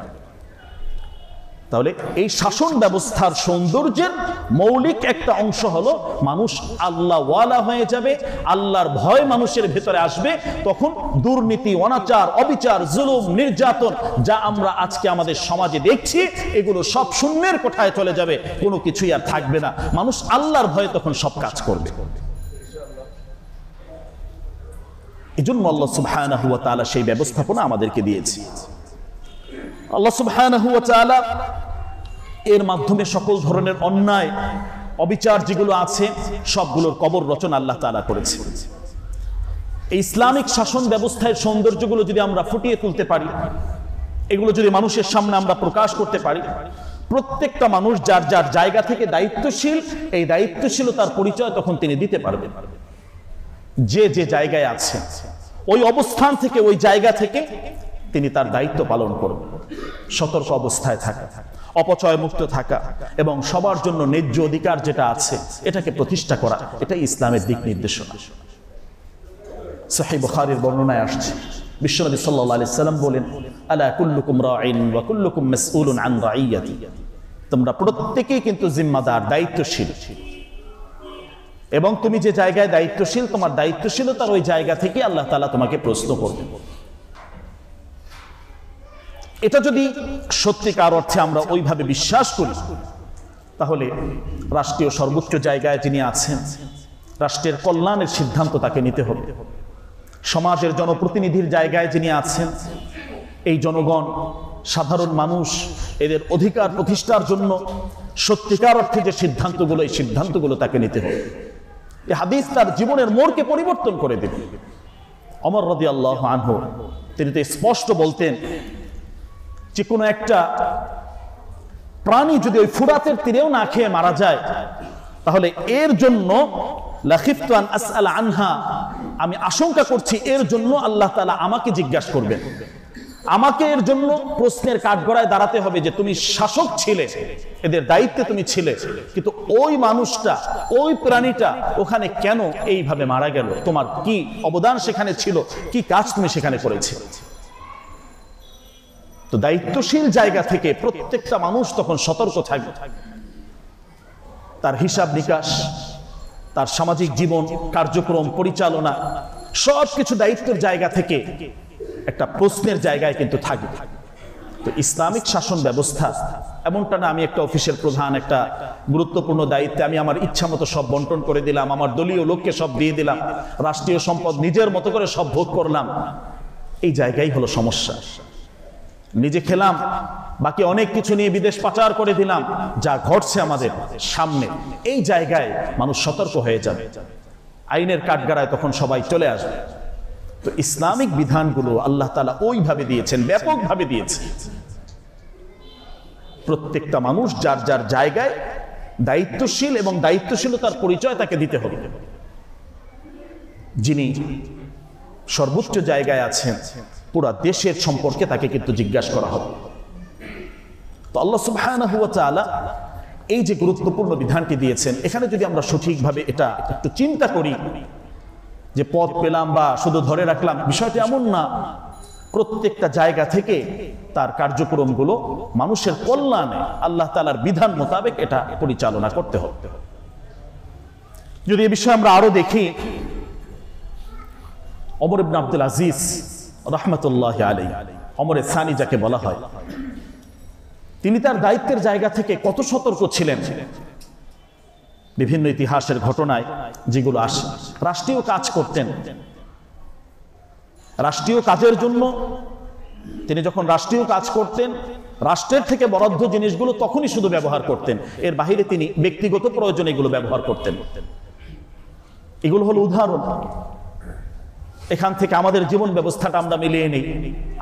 তাহলে এই শাসন ব্যবস্থার সৌন্দর্যের মৌলিক একটা অংশ হলো মানুষ আল্লাহ ওয়ালা হয়ে যাবে, আল্লাহর ভয় মানুষের ভেতরে আসবে। তখন দুর্নীতি, অনাচার, অবিচার, জুলুম, নির্যাতন যা আমরা আজকে আমাদের সমাজে দেখছি, এগুলো সব শূন্যের কোঠায় চলে যাবে, কোনো কিছুই আর থাকবে না। মানুষ আল্লাহর ভয়ে তখন সব কাজ করবে। এজন্য আল্লাহ সুবহানাহু ওয়া তাআলা সেই ব্যবস্থাপনা আমাদেরকে দিয়েছে। আল্লাহ সুবহানাহু ওয়া তাআলা এর মাধ্যমে সকল ধরনের অন্যায়, অবিচার যেগুলো আছে সবগুলোর কবর রচনা আল্লাহ তাআলা করেছে। এই ইসলামিক শাসন ব্যবস্থার সৌন্দর্যগুলো যদি আমরা ফুটিয়ে তুলতে পারি, এগুলো যদি মানুষের সামনে আমরা প্রকাশ করতে পারি, প্রত্যেকটা মানুষ যার যার জায়গা থেকে দায়িত্বশীল, এই দায়িত্বশীলতার পরিচয় তখন তিনি দিতে পারবেন। যে যে জায়গায় আছে ওই অবস্থান থেকে, ওই জায়গা থেকে তিনি তার দায়িত্ব পালন করবেন। সতর্ক অবস্থায় থাকা, অপচয় মুক্ত থাকা এবং সবার জন্য ন্যায্য অধিকার যেটা আছে এটাকে প্রতিষ্ঠা করা, এটাই ইসলামের দিক নির্দেশনা। সহিহ বুখারীর বর্ণনায় আসছে, বিশ্বনবী সাল্লাল্লাহু আলাইহি সাল্লাম বলেন, আলা কুল্লুকুম রাঈন ওয়া কুল্লুকুম মাসউলুন আন রাঈয়াতি, তোমরা প্রত্যেকেই কিন্তু জিম্মাদার, দায়িত্বশীল, এবং তুমি যে জায়গায় দায়িত্বশীল, তোমার দায়িত্বশীলতার ওই জায়গা থেকে আল্লাহ তাআলা তোমাকে প্রশ্ন করবেন। এটা যদি সত্যিকার অর্থে আমরা ওইভাবে বিশ্বাস করি, তাহলে রাষ্ট্রীয় সর্বোচ্চ জায়গায় যিনি আছেন, রাষ্ট্রের কল্যাণের সিদ্ধান্ত তাকে নিতে হবে। সমাজের জনপ্রতিনিধির জায়গায় যিনি আছেন, এই জনগণ, সাধারণ মানুষ, এদের অধিকার প্রতিষ্ঠার জন্য সত্যিকার অর্থে যে সিদ্ধান্তগুলো, এই সিদ্ধান্তগুলো তাকে নিতে হবে। এই হাদিস তার জীবনের মোড়কে পরিবর্তন করে দেবে। ওমর রাদিয়াল্লাহু আনহু তিনি তো স্পষ্ট বলতেন যে কোনো একটা প্রাণী যদি ওই ফুরাতের তীরেও না খেয়ে মারা যায়, তাহলে এর জন্য লাখিফতু আন আসআলা আনহা, আমি আশঙ্কা করছি এর জন্য আল্লাহ তাআলা আমাকে জিজ্ঞাসা করবেন, আমাকে এর জন্য প্রশ্নের কাঠগড়ায় দাঁড়াতে হবে যে তুমি শাসক ছিলে, এদের দায়িত্বে তুমি ছিলে, কিন্তু ওই মানুষটা, ওই প্রাণীটা ওখানে কেন এইভাবে মারা গেল? তোমার কি অবদান সেখানে ছিল? কি কাজ তুমি সেখানে করেছিলে? তো দায়িত্বশীল জায়গা থেকে প্রত্যেকটা মানুষ তখন সতর্ক থাকবে। তার হিসাব নিকাশ, তার সামাজিক জীবন, কার্যক্রম, পরিচালনা সবকিছু দায়িত্বের জায়গা থেকে একটা প্রশ্নের জায়গায় কিন্তু থাকবে। তো ইসলামিক শাসন ব্যবস্থা এমনটা না আমি একটা অফিসের প্রধান, একটা গুরুত্বপূর্ণ দায়িত্বে আমি আমার ইচ্ছা মতো সব বন্টন করে দিলাম, আমার দলীয় লোককে সব দিয়ে দিলাম, রাষ্ট্রীয় সম্পদ নিজের মতো করে সব ভোগ করলাম। এই জায়গায় হলো সমস্যা। নিজে খেলাম, বাকি অনেক কিছু নিয়ে বিদেশ পাচার করে দিলাম, যা ঘটছে আমাদের সামনে। এই জায়গায় মানুষ সতর্ক হয়ে যাবে, আইনের কাঠগড়ায় তখন সবাই চলে আসবে। তো ইসলামিক বিধানগুলো আল্লাহ তাআলা ওইভাবে দিয়েছেন, ব্যাপকভাবে দিয়েছেন। প্রত্যেকটা মানুষ যার যার জায়গায় দায়িত্বশীল এবং দায়িত্বশীলতার পরিচয় তাকে দিতে হবে। যিনি সর্বোচ্চ জায়গায় আছেন, পুরা দেশের সম্পর্কে তাকে কিন্তু জিজ্ঞাসা করা হবে। তো আল্লাহ সুবহানাহু ওয়া তাআলা এই যে গুরুত্বপূর্ণ বিধানটি দিয়েছেন, এখানে যদি আমরা সঠিকভাবে এটা একটু চিন্তা করি যে পদ পেলাম বা শুধু ধরে রাখলাম, বিষয়টি এমন না। প্রত্যেকটা জায়গা থেকে তার কার্যক্রমগুলো মানুষের কল্যাণে আল্লাহ তাআলার বিধান মোতাবেক এটা পরিচালনা করতে হবে। যদি এই বিষয়ে আমরা আরো দেখি, ওমর ইবনে আব্দুল আজিজ রাহমাতুল্লাহি আলাইহি, ওমরে সানি যাকে বলা হয়, তিনি তার দায়িত্বের জায়গা থেকে কত সতর্ক ছিলেন। বিভিন্ন ইতিহাসের ঘটনায় যেগুলো আসে, রাষ্ট্রীয় কাজ করতেন, রাষ্ট্রীয় কাজের জন্য তিনি যখন রাষ্ট্রীয় কাজ করতেন, রাষ্ট্রের থেকে বরাদ্দ জিনিসগুলো তখনই শুধু ব্যবহার করতেন, এর বাইরে তিনি ব্যক্তিগত প্রয়োজনে এগুলো ব্যবহার করতেন। এগুলো হলো উদাহরণ। এখান থেকে আমাদের জীবন ব্যবস্থাটা আমরা মিলিয়ে নেই,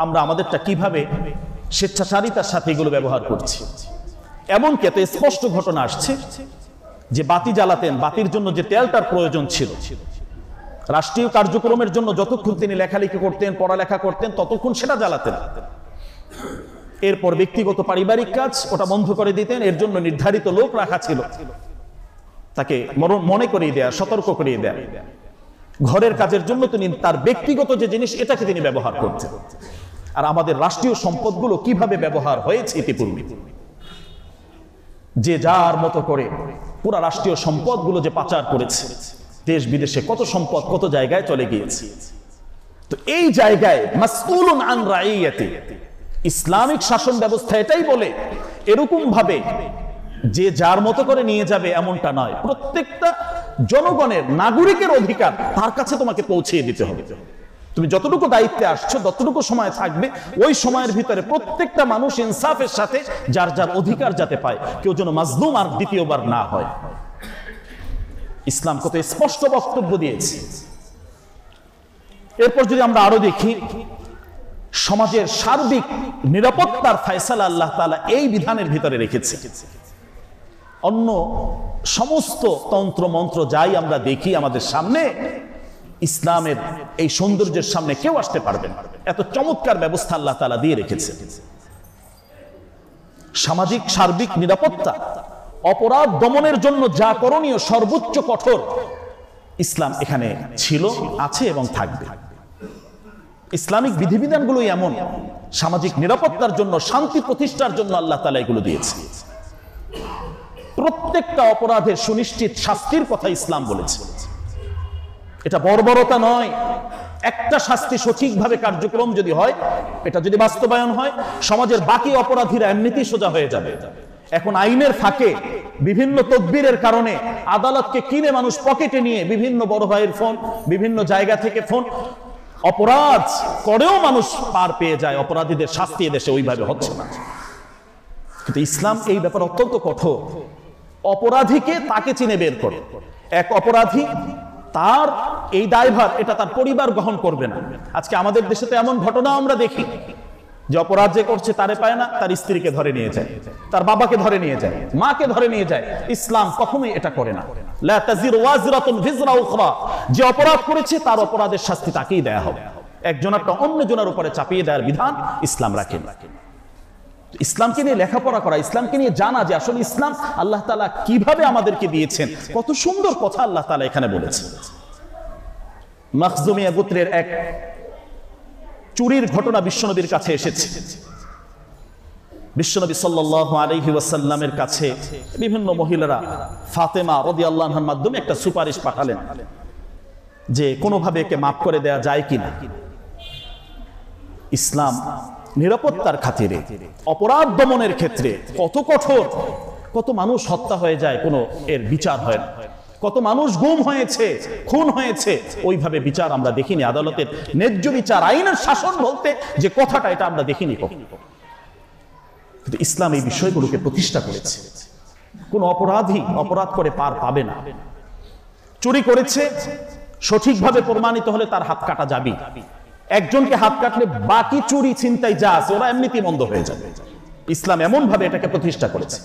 আমরা আমাদেরটা কিভাবে স্বেচ্ছাচারিতার সাথে এগুলো ব্যবহার করছি। এমনকি এত স্পষ্ট ঘটনা আসছে যে বাতি জ্বালাতেন, বাতির জন্য যে তেলটার প্রয়োজন ছিল, রাষ্ট্রীয় কার্যক্রমের জন্য যতক্ষণ তিনি লেখালেখি করতেন, পড়ালেখা করতেন, ততক্ষণ সেটা জ্বালাতেন। এরপর ব্যক্তিগত পারিবারিক কাজ ওটা বন্ধ করে দিতেন। এর জন্য নির্ধারিত লোক রাখা ছিল, তাকে মনে করিয়ে দেয়া, সতর্ক করিয়ে দেয়া। ঘরের কাজের জন্য তিনি তার ব্যক্তিগত যে জিনিস এটাকে তিনি ব্যবহার করতেন। আর আমাদের রাষ্ট্রীয় সম্পদগুলো কিভাবে ব্যবহার হয়েছে ইতিপূর্বে, যে যার মতো করে পুরা রাষ্ট্রীয় সম্পদগুলো যে পাচার করেছে, দেশ বিদেশে কত সম্পদ কত জায়গায় চলে গিয়েছে। তো এই জায়গায় মাসউলুন আন রাইয়াতি, ইসলামিক শাসন ব্যবস্থা এটাই বলে এরকম ভাবে যে যার মতো করে নিয়ে যাবে এমনটা নয়। প্রত্যেকটা জনগণের, নাগরিকের অধিকার তার কাছে তোমাকে পৌঁছিয়ে দিতে হবে। তুমি যতটুকু দায়িত্বে আসছো, যতটুকু সময় থাকবে, ওই সময়ের ভিতরে প্রত্যেকটা মানুষ ইনসাফের সাথে যার যার অধিকার যাতে পায়, কেউ যেন মাজলুম আর দ্বিতীয়বার না হয়। ইসলাম কত স্পষ্ট বক্তব্য দিয়েছে। এরপর যদি আমরা আরো দেখি, সমাজের সার্বিক নিরাপত্তার ফয়সালা আল্লাহ তাআলা এই বিধানের ভিতরে রেখেছে। অন্য সমস্ত তন্ত্র মন্ত্র যাই আমরা দেখি আমাদের সামনে, ইসলামের এই সৌন্দর্যের সামনে কেউ আসতে পারবে না। এত চমৎকার ব্যবস্থা আল্লাহ তাআলা দিয়ে রেখেছে। সামাজিক সার্বিক নিরাপত্তা, অপরাধ দমনের জন্য যা করণীয় সর্বোচ্চ কঠোর ইসলাম এখানে ছিল, আছে এবং থাকবে। ইসলামিক বিধিবিধানগুলো এমন সামাজিক নিরাপত্তার জন্য, শান্তি প্রতিষ্ঠার জন্য আল্লাহ তাআলা এগুলো দিয়েছে। প্রত্যেকটা অপরাধের সুনিশ্চিত শাস্তির কথা ইসলাম বলেছে। এটা বর্বরতা নয়। একটা শাস্তি সঠিকভাবে কার্যক্রম যদি হয়, এটা যদি বাস্তবায়ন হয়, সমাজের বাকি অপরাধীরা এমনিতেই সোজা হয়ে যাবে। এখন আইনের ফাঁকে বিভিন্ন তদবিরের কারণে আদালতকে কিনে মানুষ পকেটে নিয়ে বিভিন্ন বড় ভাইয়ের ফোন, বিভিন্ন জায়গা থেকে ফোন, অপরাধ করেও মানুষ পার পেয়ে যায়। অপরাধীদের শাস্তি দেশে ওইভাবে হচ্ছে না। কিন্তু ইসলাম এই ব্যাপারে অত্যন্ত কঠোর। অপরাধীকে তাকে চিনে বের করে। এক অপরাধী, তার এই দায়ভার এটা তার পরিবার গ্রহণ করবে না। আজকে আমাদের দেশে তো এমন ঘটনা আমরা দেখি যে অপরাধ যে করছে তারে পায় না, তার স্ত্রীকে ধরে নিয়ে যায়, তার বাবাকে ধরে নিয়ে যায়, মাকে ধরে নিয়ে যায়। ইসলাম কখনোই এটা করে না। লা তাজিরু ওয়াজিরাতুন ভিজরা উখরা, যে অপরাধ করেছে তার অপরাধের শাস্তি তাকেই দেয়া হবে। একজনেরটা অন্যজনের উপরে চাপিয়ে দেওয়ার বিধান ইসলাম রাখেন। ইসলামকে নিয়ে লেখাপড়া করা, ইসলামকে নিয়ে জানা যে আসলে ইসলাম আল্লাহ তাআলা কিভাবে আমাদেরকে দিয়েছেন, কত সুন্দর কথা আল্লাহ তাআলা এখানে বলেছেন। মাখজুমিয়া গোত্রের এক চুরির ঘটনা বিশ্বনবীর কাছে এসেছে। বিশ্বনবী সাল্লাল্লাহু আলাইহি ওয়াসাল্লামের কাছে বিভিন্ন মহিলারা ফাতেমা রাদিয়াল্লাহু আনহার মাধ্যমে একটা সুপারিশ পাঠালেন যে কোনোভাবে একে মাফ করে দেয়া যায় কিনা। ইসলাম নিরাপত্তার খাতিরে, অপরাধ দমনের ক্ষেত্রে কত কঠোর, কত মানুষ হত্যা হয়ে যায়, কোনো এর বিচার হয় না, কত মানুষ গুম হয়েছে, খুন হয়েছে, ওইভাবে বিচার আমরা দেখিনি। আদালতের ন্যায্য বিচার, আইনের শাসন বলতে যে কথাটা, এটা আমরা দেখিনি কখনো। কিন্তু ইসলাম এই বিষয়গুলোকে প্রতিষ্ঠা করেছে। কোন অপরাধী অপরাধ করে পার পাবে না। চুরি করেছে, সঠিকভাবে প্রমাণিত হলে তার হাত কাটা যাবে। একজনকে হাত কাটলে বাকি চুরি ছিনতাই যা আছে ওরা এমনিতেই বন্ধ হয়ে যাবে। ইসলাম এমন ভাবে এটাকে প্রতিষ্ঠা করেছে।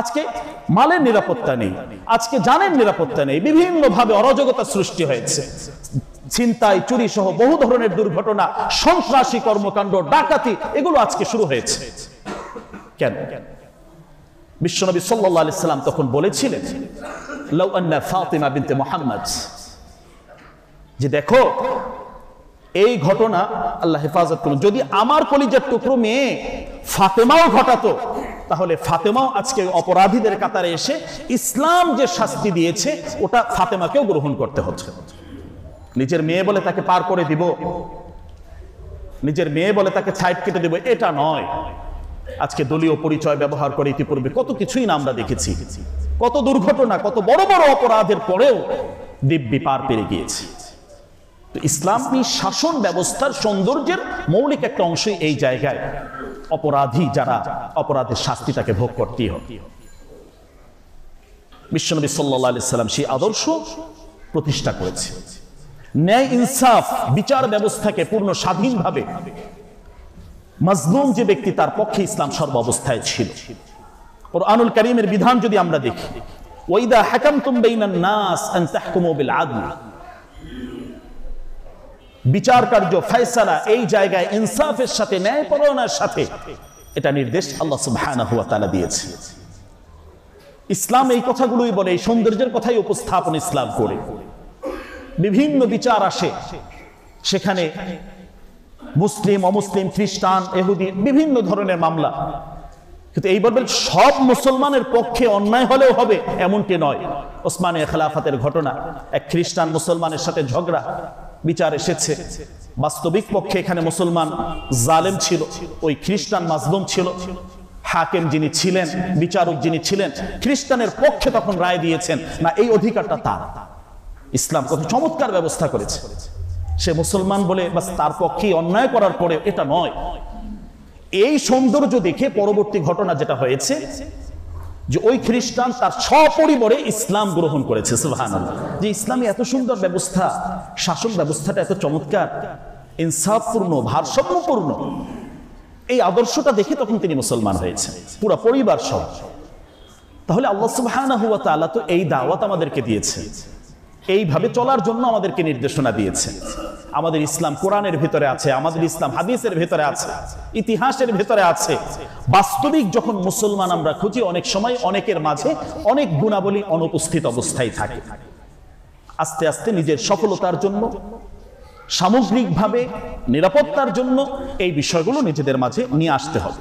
আজকে মালের নিরাপত্তা নেই, আজকে জানের নিরাপত্তা নেই, বিভিন্ন ভাবে অরাজকতা সৃষ্টি হয়েছে। ছিনতাই, চুরি সহ বহু ধরনের দুর্ঘটনা, সন্ত্রাসী কর্মকাণ্ড, ডাকাতি, এগুলো আজকে শুরু হয়েছে। কেন? বিশ্বনবী সাল্লাল্লাহু আলাইহি সাল্লাম তখন বলেছিলেন, লাউ আন্না ফাতিমা বিনতে মুহাম্মদ, যে দেখো এই ঘটনা আল্লাহ হেফাজত করুন, যদি আমার কলিজার টুকরো মেয়ে ফাতেমাও ঘটাতো, তাহলে ফাতেমাও আজকে অপরাধীদের কাতারে এসে ইসলাম যে শাস্তি দিয়েছে ওটা ফাতেমাকেও গ্রহণ করতে হচ্ছে। নিজের মেয়ে বলে তাকে পার করে দিব, নিজের মেয়ে বলে তাকে ছাইড কেটে দিব, এটা নয়। আজকে দলীয় পরিচয় ব্যবহার করে ইতিপূর্বে কত কিছুই না আমরা দেখেছি, কত দুর্ঘটনা, কত বড় বড় অপরাধের পরেও দিব্যি পার পেরে গিয়েছে। তো ইসলামী শাসন ব্যবস্থার সৌন্দর্যের মৌলিক একটা অংশই এই জায়গায় অপরাধী যারা, অপরাধের শাস্তি তাকে ভোগ করতেই হবে। বিশ্বনবী সাল্লাল্লাহু আলাইহি সাল্লাম সেই আদর্শ প্রতিষ্ঠা করেছে। ন্যায় ইনসাফ বিচার ব্যবস্থাকে পূর্ণ স্বাধীনভাবে, মাজলুম যে ব্যক্তি তার পক্ষে ইসলাম সর্বাবস্থায় ছিল। কুরআনুল কারীমের বিধান যদি আমরা দেখি, ওয়াইদা হাকামতুম বাইনান নাস আন তাহকুমু বিল আদল, বিচার কার্য, ফয়সালা এই জায়গায় ইনসাফের সাথে, ন্যায়পরায়ণতার সাথে, এটা নির্দেশ আল্লাহ সুবহানাহু ওয়া তাআলা দিয়েছে। ইসলাম এই কথাগুলোই বলে, এই সৌন্দর্যের কথাই উপস্থাপন ইসলাম করে। বিভিন্ন বিচার আসে, সেখানে মুসলিম, অমুসলিম, খ্রিস্টান, ইহুদি, বিভিন্ন ধরনের মামলা। কিন্তু এই বলবেন সব মুসলমানের পক্ষে অন্যায় হলেও হবে এমনটি নয়। ওসমানীয় খেলাফতের ঘটনা, এক খ্রিস্টান মুসলমানের সাথে ঝগড়া, বিচার এসেছে। বাস্তবিক পক্ষে এখানে মুসলমান জালেম ছিল, ওই খ্রিস্টান মাজলুম ছিল। হাকিম যিনি ছিলেন, বিচারক যিনি ছিলেন, খ্রিস্টানের পক্ষে তখন রায় দিয়েছেন, না এই অধিকারটা তার। ইসলাম কত চমৎকার ব্যবস্থা করেছে। সে মুসলমান বলে বাস তার পক্ষে অন্যায় করার পরে এটা নয়। এই সৌন্দর্য দেখে পরবর্তী ঘটনা যেটা হয়েছে, যে ওই খ্রিস্টান তার সপরিবারে ইসলাম গ্রহণ করেছে। সুবহানাল্লাহ, যে ইসলামী এত সুন্দর ব্যবস্থা, শাসন ব্যবস্থাটা এত চমৎকার, ইনসাফপূর্ণ, ভারসাম্যপূর্ণ, এই আদর্শটা দেখে তখন তিনি মুসলমান হয়েছেন, পুরো পরিবার সহ। তাহলে আল্লাহ সুবহানাহু ওয়া তাআলা তো এই দাওয়াত আমাদেরকে দিয়েছে, এইভাবে চলার জন্য আমাদেরকে নির্দেশনা দিয়েছে। আমাদের ইসলাম কোরআনের ভিতরে আছে, আমাদের ইসলাম হাদিসের ভিতরে আছে, ইতিহাসের ভিতরে আছে। বাস্তবিক যখন মুসলমান আমরা খুঁজি, অনেক সময় অনেকের মাঝে অনেক গুণাবলী অনুপস্থিত অবস্থায় থাকে। আস্তে আস্তে নিজের সফলতার জন্য, সামগ্রিকভাবে নিরাপত্তার জন্য এই বিষয়গুলো নিজেদের মাঝে নিয়ে আসতে হবে।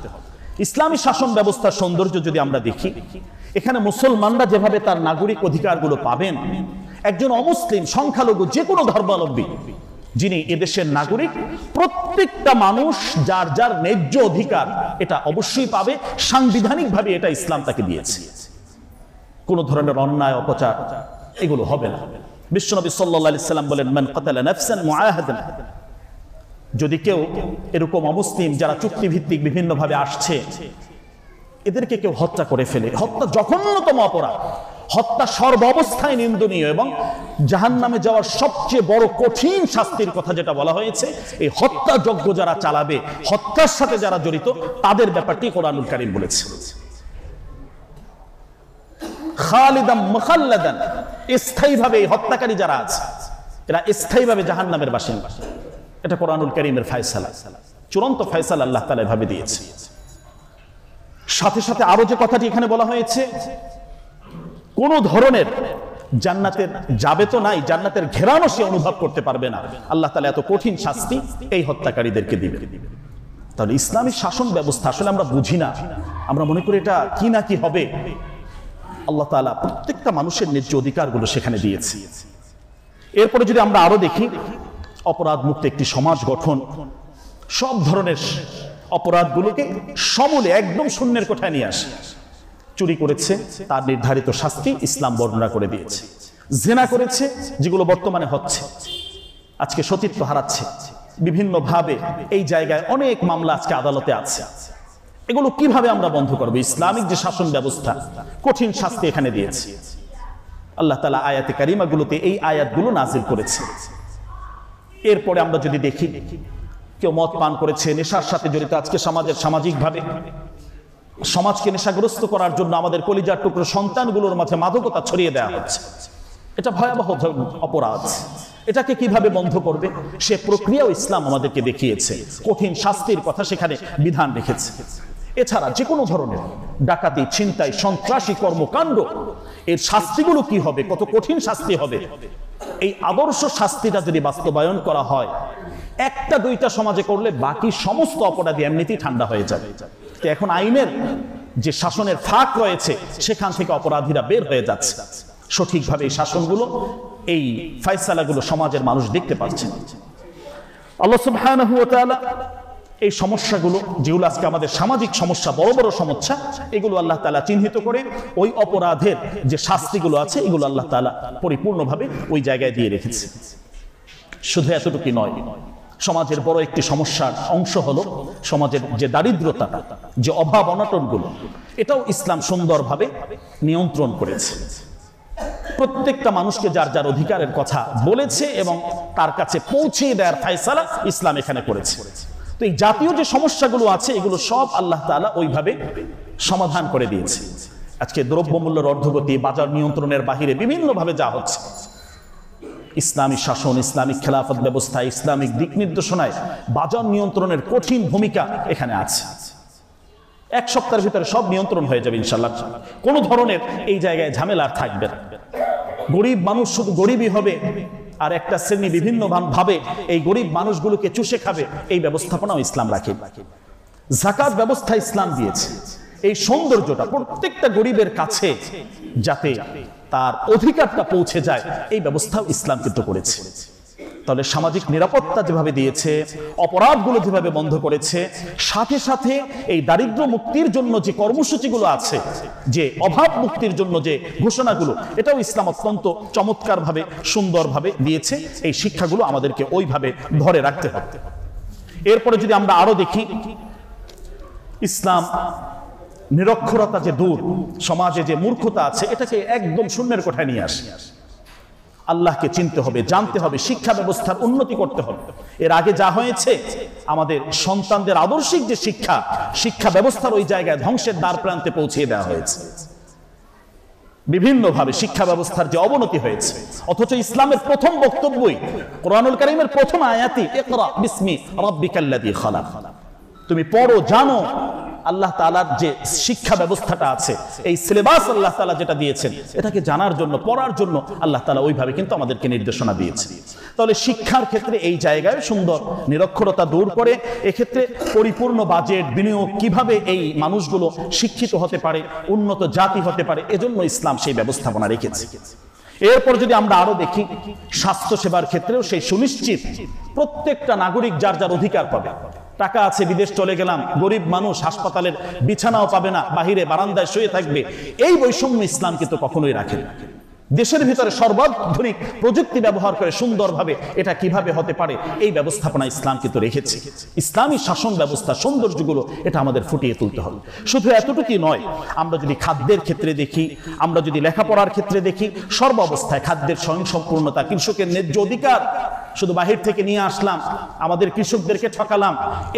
ইসলামী শাসন ব্যবস্থার সৌন্দর্য যদি আমরা দেখি, এখানে মুসলমানরা যেভাবে তার নাগরিক অধিকারগুলো পাবেন, একজন অমুসলিম, সংখ্যালঘু, যে কোনো ধর্মাবলম্বী যিনি এদেশের নাগরিক, প্রত্যেকটা মানুষ যার যার ন্যায্য অধিকার এটা অবশ্যই পাবে। সাংবিধানিকভাবে এটা ইসলাম তাকে দিয়েছে। কোন ধরনের অন্যায়, অপচার এগুলো হবে না। বিশ্বনবী সাল্লাল্লাহু আলাইহি সাল্লাম বলেন, মান কাতালা নাফসান মুআহাদান, যদি কেউ এরকম অমুসলিম যারা চুক্তিভিত্তিক বিভিন্নভাবে আসছে, এদেরকে কেউ হত্যা করে ফেলে, হত্যা জঘন্যতম অপরাধ, হত্যা সর্বাবস্থায় নিন্দনীয় এবং জাহান্নামে যাওয়ার সবচেয়ে বড় কঠিন শাস্তির কথা যেটা বলা হয়েছে, এই হত্যাযজ্ঞ যারা চালাবে, হত্যার সাথে যারা জড়িত, তাদের ব্যাপারটি কোরআনুল কারীম বলেছে। খালিদাম মুখাল্লাদান, স্থায়ীভাবে এই হত্যাকারী যারা আছে এরা স্থায়ীভাবে জাহান্নামের বাসিন্দা। এটা কোরআনুল কারীমের ফয়সালা, চূড়ান্ত ফয়সালা আল্লাহ তাআলা এভাবে দিয়েছে। সাথে সাথে আরো যে কথাটি এখানে বলা হয়েছে, কোন ধরনের জান্নাতের যাবে তো নাই, জান্নাতের ঘেরানো সে অনুভব করতে পারবে না। আল্লাহ তাআলা এত কঠিন শাস্তি এই হত্যাকারীদেরকে দিবে। তাহলে ইসলামী শাসন ব্যবস্থা আসলে আমরা বুঝি না, আমরা মনে করি এটা কি না কি হবে। আল্লাহ তাআলা প্রত্যেকটা মানুষের ন্যায্য অধিকারগুলো সেখানে দিয়েছে। এরপরে যদি আমরা আরো দেখি, অপরাধ মুক্ত একটি সমাজ গঠন, সব ধরনের অপরাধগুলোকে সমূলে একদম শূন্যের কোঠায় নিয়ে আসে। চুরি করেছে তার নির্ধারিত শাস্তি ইসলাম বর্ণনা করে দিয়েছে। জিনা করেছে, যেগুলো বর্তমানে হচ্ছে, আজকে সতীত্ব হারাচ্ছে বিভিন্নভাবে, এই জায়গায় অনেক মামলা আজকে আদালতে আছে। এগুলো কিভাবে আমরা বন্ধ করব? ইসলামিক যে শাসন ব্যবস্থা, কঠিন শাস্তি এখানে দিয়েছে। আল্লাহ তাআলা আয়াতে কারিমাগুলোতে এই আয়াতগুলো নাজিল করেছে। এরপরে আমরা যদি দেখি, কেউ মদ পান করেছে, নেশার সাথে জড়িত, আজকে সমাজের সামাজিকভাবে সমাজকে নেশাগ্রস্ত করার জন্য আমাদের কলিজার টুকরো সন্তানগুলোর মাঝে মাদকতা ছড়িয়ে দেওয়া হচ্ছে। এটা ভয়াবহ অপরাধ। এটাকে কিভাবে বন্ধ করবে সে প্রক্রিয়াও ইসলাম আমাদেরকে দেখিয়েছে, কঠিন শাস্তির কথা সেখানে বিধান রেখেছে। এছাড়া যে কোনো ধরনের ডাকাতি, ছিনতাই, সন্ত্রাসী কর্মকাণ্ড, এর শাস্তিগুলো কি হবে, কত কঠিন শাস্তি হবে, এই আদর্শ শাস্তিটা যদি বাস্তবায়ন করা হয়, একটা দুইটা সমাজে করলে বাকি সমস্ত অপরাধী এমনিতেই ঠান্ডা হয়ে যাবে। তো এখন আইনের যে শাসনের ফাঁক রয়েছে সেখান থেকে অপরাধীরা বের হয়ে যাচ্ছে। সঠিকভাবে এই শাসনগুলো, এই ফয়সালাগুলো সমাজের মানুষ দেখতে পাচ্ছেন। আল্লাহ সুবহানাহু ওয়া তাআলা এই সমস্যাগুলো, যেগুলো আজকে আমাদের সামাজিক সমস্যা, বড় বড় সমস্যা, এগুলো আল্লাহ তাআলা চিহ্নিত করে ওই অপরাধের যে শাস্তিগুলো আছে এগুলো আল্লাহ তাআলা পরিপূর্ণভাবে ওই জায়গায় দিয়ে রেখেছে। শুধু এতটুকু নয়, সমাজের বড় একটি সমস্যার অংশ হলো সমাজের যে দারিদ্রতা, যে অভাব অনটনগুলো, এটাও ইসলাম সুন্দরভাবে নিয়ন্ত্রণ করেছে। প্রত্যেকটা মানুষকে যার যার অধিকারের কথা বলেছে এবং তার কাছে পৌঁছে দেওয়ার ফয়সালা ইসলাম এখানে করেছে। তো এই জাতীয় যে সমস্যাগুলো আছে এগুলো সব আল্লাহ তাআলা ওইভাবে সমাধান করে দিয়েছে। আজকে দ্রব্যমূল্যের ঊর্ধ্বগতি, বাজার নিয়ন্ত্রণের বাহিরে বিভিন্নভাবে যা হচ্ছে, ইসলামী শাসন, ইসলামিক খেলাফত ব্যবস্থা, ইসলামিক দিক নির্দেশনায় বাজার নিয়ন্ত্রণের কঠিন ভূমিকা এখানে আছে। এক সপ্তাহের ভিতরে সব নিয়ন্ত্রণ হয়ে যাবে ইনশাআল্লাহ। কোনো ধরনের এই জায়গায় ঝামেলা আর থাকবে না। গরিব মানুষ শুধু গরিবই হবে, আর একটা শ্রেণী বিভিন্ন ভাবে এই গরিব মানুষগুলোকে চুষে খাবে, এই ব্যবস্থাপনাও ইসলাম রাখে। যাকাত ব্যবস্থা ইসলাম দিয়েছে। এই সৌন্দর্যটা প্রত্যেকটা গরিবের কাছে যাতে তার অধিকারটা পৌঁছে যায়, এই ব্যবস্থাও ইসলাম কিন্তু করেছে। তাহলে সামাজিক নিরাপত্তা যেভাবে দিয়েছে, অপরাধগুলো যেভাবে বন্ধ করেছে, সাথে সাথে এই দারিদ্র মুক্তির জন্য যে কর্মসূচিগুলো আছে, যে অভাব মুক্তির জন্য যে ঘোষণাগুলো, এটাও ইসলাম অত্যন্ত চমৎকারভাবে সুন্দরভাবে দিয়েছে। এই শিক্ষাগুলো আমাদেরকে ওইভাবে ধরে রাখতে হবে। এরপরে যদি আমরা আরো দেখি, ইসলাম নিরক্ষরতা যে দূর, সমাজে যে মূর্খতা আছে এটাকে একদম শূন্যের কোঠায় নিয়ে আসে। আল্লাহকে চিনতে হবে, জানতে হবে, শিক্ষা ব্যবস্থার উন্নতি করতে হবে। এর আগে যা হয়েছে, আমাদের সন্তানদের আদর্শিক যে শিক্ষা ব্যবস্থার ওই জায়গায় ধ্বংসের দ্বার প্রান্তে পৌঁছিয়ে দেওয়া হয়েছে। বিভিন্নভাবে শিক্ষা ব্যবস্থার যে অবনতি হয়েছে, অথচ ইসলামের প্রথম বক্তব্যই, কোরআনুল কারীমের প্রথম আয়াতই ইকরা বিসমি রাব্বিকাল্লাযী খালাক, তুমি পড়ো, জানো। আল্লাহ তাআলার যে শিক্ষা ব্যবস্থাটা আছে, এই সিলেবাস আল্লাহ তাআলা যেটা দিয়েছেন, এটাকে জানার জন্য, পড়ার জন্য আল্লাহ তাআলা ওইভাবে কিন্তু আমাদেরকে নির্দেশনা দিয়েছেন। তাহলে শিক্ষার ক্ষেত্রে এই জায়গায় সুন্দর নিরক্ষরতা দূর করে এক্ষেত্রে পরিপূর্ণ বাজেট বিনিয়োগ, কিভাবে এই মানুষগুলো শিক্ষিত হতে পারে, উন্নত জাতি হতে পারে, এজন্য ইসলাম সেই ব্যবস্থাপনা রেখেছে। এরপর যদি আমরা আরো দেখি, স্বাস্থ্য সেবার ক্ষেত্রেও সেই সুনিশ্চিত প্রত্যেকটা নাগরিক যার যার অধিকার পাবে। টাকা আছে, বিদেশ চলে গেলাম, গরিব মানুষ হাসপাতালের বিছানাও পাবে না, বাহিরে বারান্দায় শুয়ে থাকবে, এই বৈষম্য ইসলাম কিন্তু কখনোই রাখে না। দেশের ভিতরে সর্বাধুনিক প্রযুক্তি ব্যবহার করে সুন্দরভাবে এটা কিভাবে হতে পারে, এই ব্যবস্থাপনা ইসলাম কিন্তু রেখেছে। ইসলামী শাসন ব্যবস্থা সৌন্দর্যগুলো এটা আমাদের ফুটিয়ে তুলতে হবে। শুধু এতটুকুই নয়, আমরা যদি খাদ্যের ক্ষেত্রে দেখি, আমরা যদি লেখাপড়ার ক্ষেত্রে দেখি, সর্ব অবস্থায় খাদ্যের স্বয়ংসম্পূর্ণতা, কৃষকের ন্যায্য অধিকার। শুধু বাহির থেকে নিয়ে আসলাম, আমাদের কৃষকদেরকে ঠকালাম,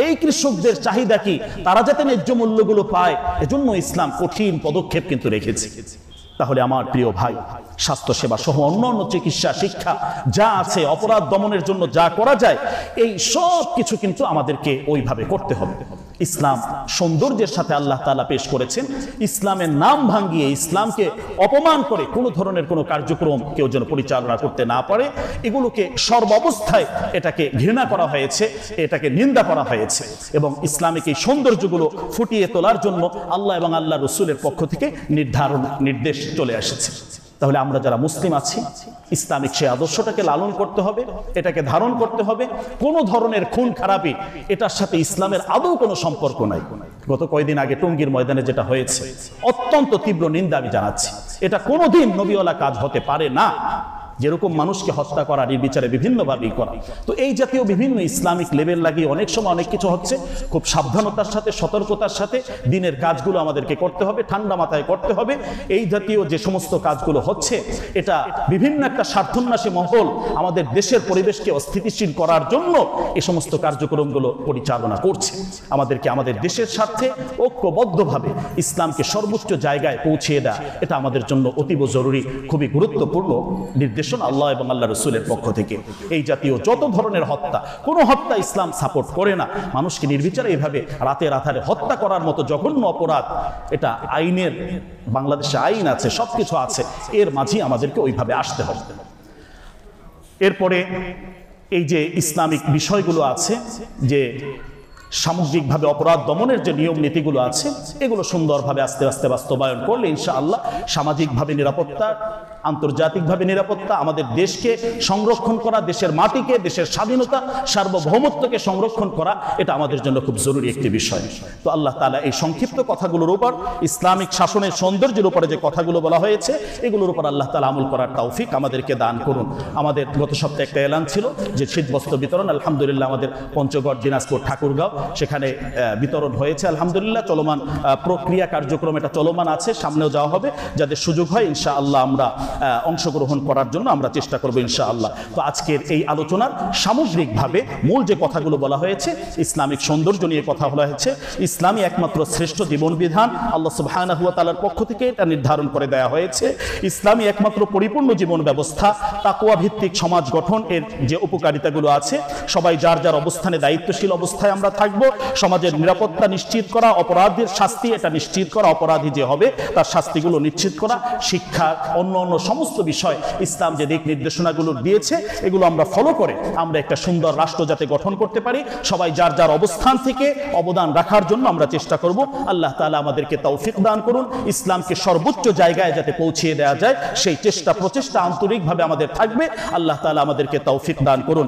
এই কৃষকদের চাহিদা কি, তারা যাতে ন্যায্য মূল্যগুলো পায়, এজন্য ইসলাম কঠিন পদক্ষেপ কিন্তু রেখেছে। তাহলে আমার প্রিয় ভাই, স্বাস্থ্যসেবা সহ অন্যান্য চিকিৎসা, শিক্ষা যা আছে, অপরাধ দমনের জন্য যা করা যায়, এই সব কিছু কিন্তু আমাদেরকে ওইভাবে করতে হবে। ইসলাম সৌন্দর্যের সাথে আল্লাহ তাআলা পেশ করেছেন। ইসলামের নাম ভাঙিয়ে, ইসলামকে অপমান করে কোনো ধরনের কোনো কার্যক্রম কেউ যেন পরিচালনা করতে না পারে, এগুলোকে সর্বাবস্থায় এটাকে ঘৃণা করা হয়েছে, এটাকে নিন্দা করা হয়েছে। এবং ইসলামিক এই সৌন্দর্যগুলো ফুটিয়ে তোলার জন্য আল্লাহ এবং আল্লাহ রসুলের পক্ষ থেকে নির্দেশ চলে এসেছে। তাহলে আমরা যারা মুসলিম আছি, ইসলামিক সেই আদর্শটাকে লালন করতে হবে, এটাকে ধারণ করতে হবে। কোনো ধরনের খুন খারাপি এটার সাথে ইসলামের আদৌ কোনো সম্পর্ক নাই। গত কয়েকদিন আগে টঙ্গীর ময়দানে যেটা হয়েছে, অত্যন্ত তীব্র নিন্দা আমি জানাচ্ছি। এটা কোনোদিন নবীওয়ালা কাজ হতে পারে না। যেরকম মানুষকে হত্যা করা, নির্বিচারে বিভিন্নভাবেই করা, তো এই জাতীয় বিভিন্ন ইসলামিক লেভেল লাগিয়ে অনেক সময় অনেক কিছু হচ্ছে। খুব সাবধানতার সাথে, সতর্কতার সাথে দিনের কাজগুলো আমাদেরকে করতে হবে, ঠান্ডা মাথায় করতে হবে। এই জাতীয় যে সমস্ত কাজগুলো হচ্ছে, এটা বিভিন্ন একটা স্বার্থন্যাসী মহল আমাদের দেশের পরিবেশকে অস্থিতিশীল করার জন্য এই সমস্ত কার্যক্রমগুলো পরিচালনা করছে। আমাদেরকে আমাদের দেশের স্বার্থে ঐক্যবদ্ধভাবে ইসলামকে সর্বোচ্চ জায়গায় পৌঁছিয়ে দেয়, এটা আমাদের জন্য অতীব জরুরি, খুবই গুরুত্বপূর্ণ নির্দেশ আল্লাহ এবং আল্লাহ রসুলের পক্ষ থেকে। এই জাতীয় যত ধরনের হত্যা, কোনো হত্যা ইসলাম সাপোর্ট করে না। মানুষকে নির্বিচারে এভাবে রাতে রাতারে হত্যা করার মতো জঘন্য অপরাধ, এটা আইনের, বাংলাদেশে আইন আছে, সবকিছু আছে, এর মাঝেই আমাদেরকে ওইভাবে আসতে হবে। এরপরে এই যে ইসলামিক বিষয়গুলো আছে, যে সামগ্রিকভাবে অপরাধ দমনের যে নিয়ম নীতিগুলো আছে, এগুলো সুন্দরভাবে আস্তে আস্তে বাস্তবায়ন করলে ইনশাআল্লাহ সামাজিকভাবে নিরাপত্তা, আন্তর্জাতিকভাবে নিরাপত্তা, আমাদের দেশকে সংরক্ষণ করা, দেশের মাটিকে, দেশের স্বাধীনতা, সার্বভৌমত্বকে সংরক্ষণ করা, এটা আমাদের জন্য খুব জরুরি একটি বিষয়। তো আল্লাহ তাআলা এই সংক্ষিপ্ত কথাগুলোর উপর, ইসলামিক শাসনের সৌন্দর্যের উপরে যে কথাগুলো বলা হয়েছে, এগুলোর উপর আল্লাহ তাআলা আমল করার তৌফিক আমাদেরকে দান করুন। আমাদের গত সপ্তাহে একটা এলান ছিল যে শীতবস্ত্র বিতরণ, আলহামদুলিল্লাহ আমাদের পঞ্চগড়, দিনাজপুর, ঠাকুরগাঁও সেখানে বিতরণ হয়েছে। আলহামদুলিল্লাহ চলমান প্রক্রিয়া, কার্যক্রম এটা চলমান আছে, সামনেও যাওয়া হবে। যাদের সুযোগ হয় ইনশাআল্লাহ আমরা অংশগ্রহণ করার জন্য আমরা চেষ্টা করবো ইনশাআল্লাহ। তো আজকের এই আলোচনার সামগ্রিকভাবে মূল যে কথাগুলো বলা হয়েছে, ইসলামিক সৌন্দর্য নিয়ে কথা বলা হয়েছে। ইসলামই একমাত্র শ্রেষ্ঠ জীবন বিধান, আল্লাহ সুবহানাহু ওয়া তাআলার পক্ষ থেকে এটা নির্ধারণ করে দেওয়া হয়েছে। ইসলামই একমাত্র পরিপূর্ণ জীবন ব্যবস্থা, তাকওয়া ভিত্তিক সমাজ গঠন, এর যে উপকারিতাগুলো আছে, সবাই যার যার অবস্থানে দায়িত্বশীল অবস্থায় আমরা থাকবো। সমাজের নিরাপত্তা নিশ্চিত করা, অপরাধীর শাস্তি এটা নিশ্চিত করা, অপরাধী যে হবে তার শাস্তিগুলো নিশ্চিত করা, শিক্ষা, অন্য সমস্ত বিষয় ইসলাম যে দিক নির্দেশনাগুলো দিয়েছে, এগুলো আমরা ফলো করে আমরা একটা সুন্দর রাষ্ট্র যাতে গঠন করতে পারি, সবাই যার যার অবস্থান থেকে অবদান রাখার জন্য আমরা চেষ্টা করব। আল্লাহ তাআলা আমাদেরকে তৌফিক দান করুন। ইসলামকে সর্বোচ্চ জায়গায় যাতে পৌঁছিয়ে দেওয়া যায়, সেই চেষ্টা প্রচেষ্টা আন্তরিকভাবে আমাদের থাকবে। আল্লাহ তাআলা আমাদেরকে তৌফিক দান করুন।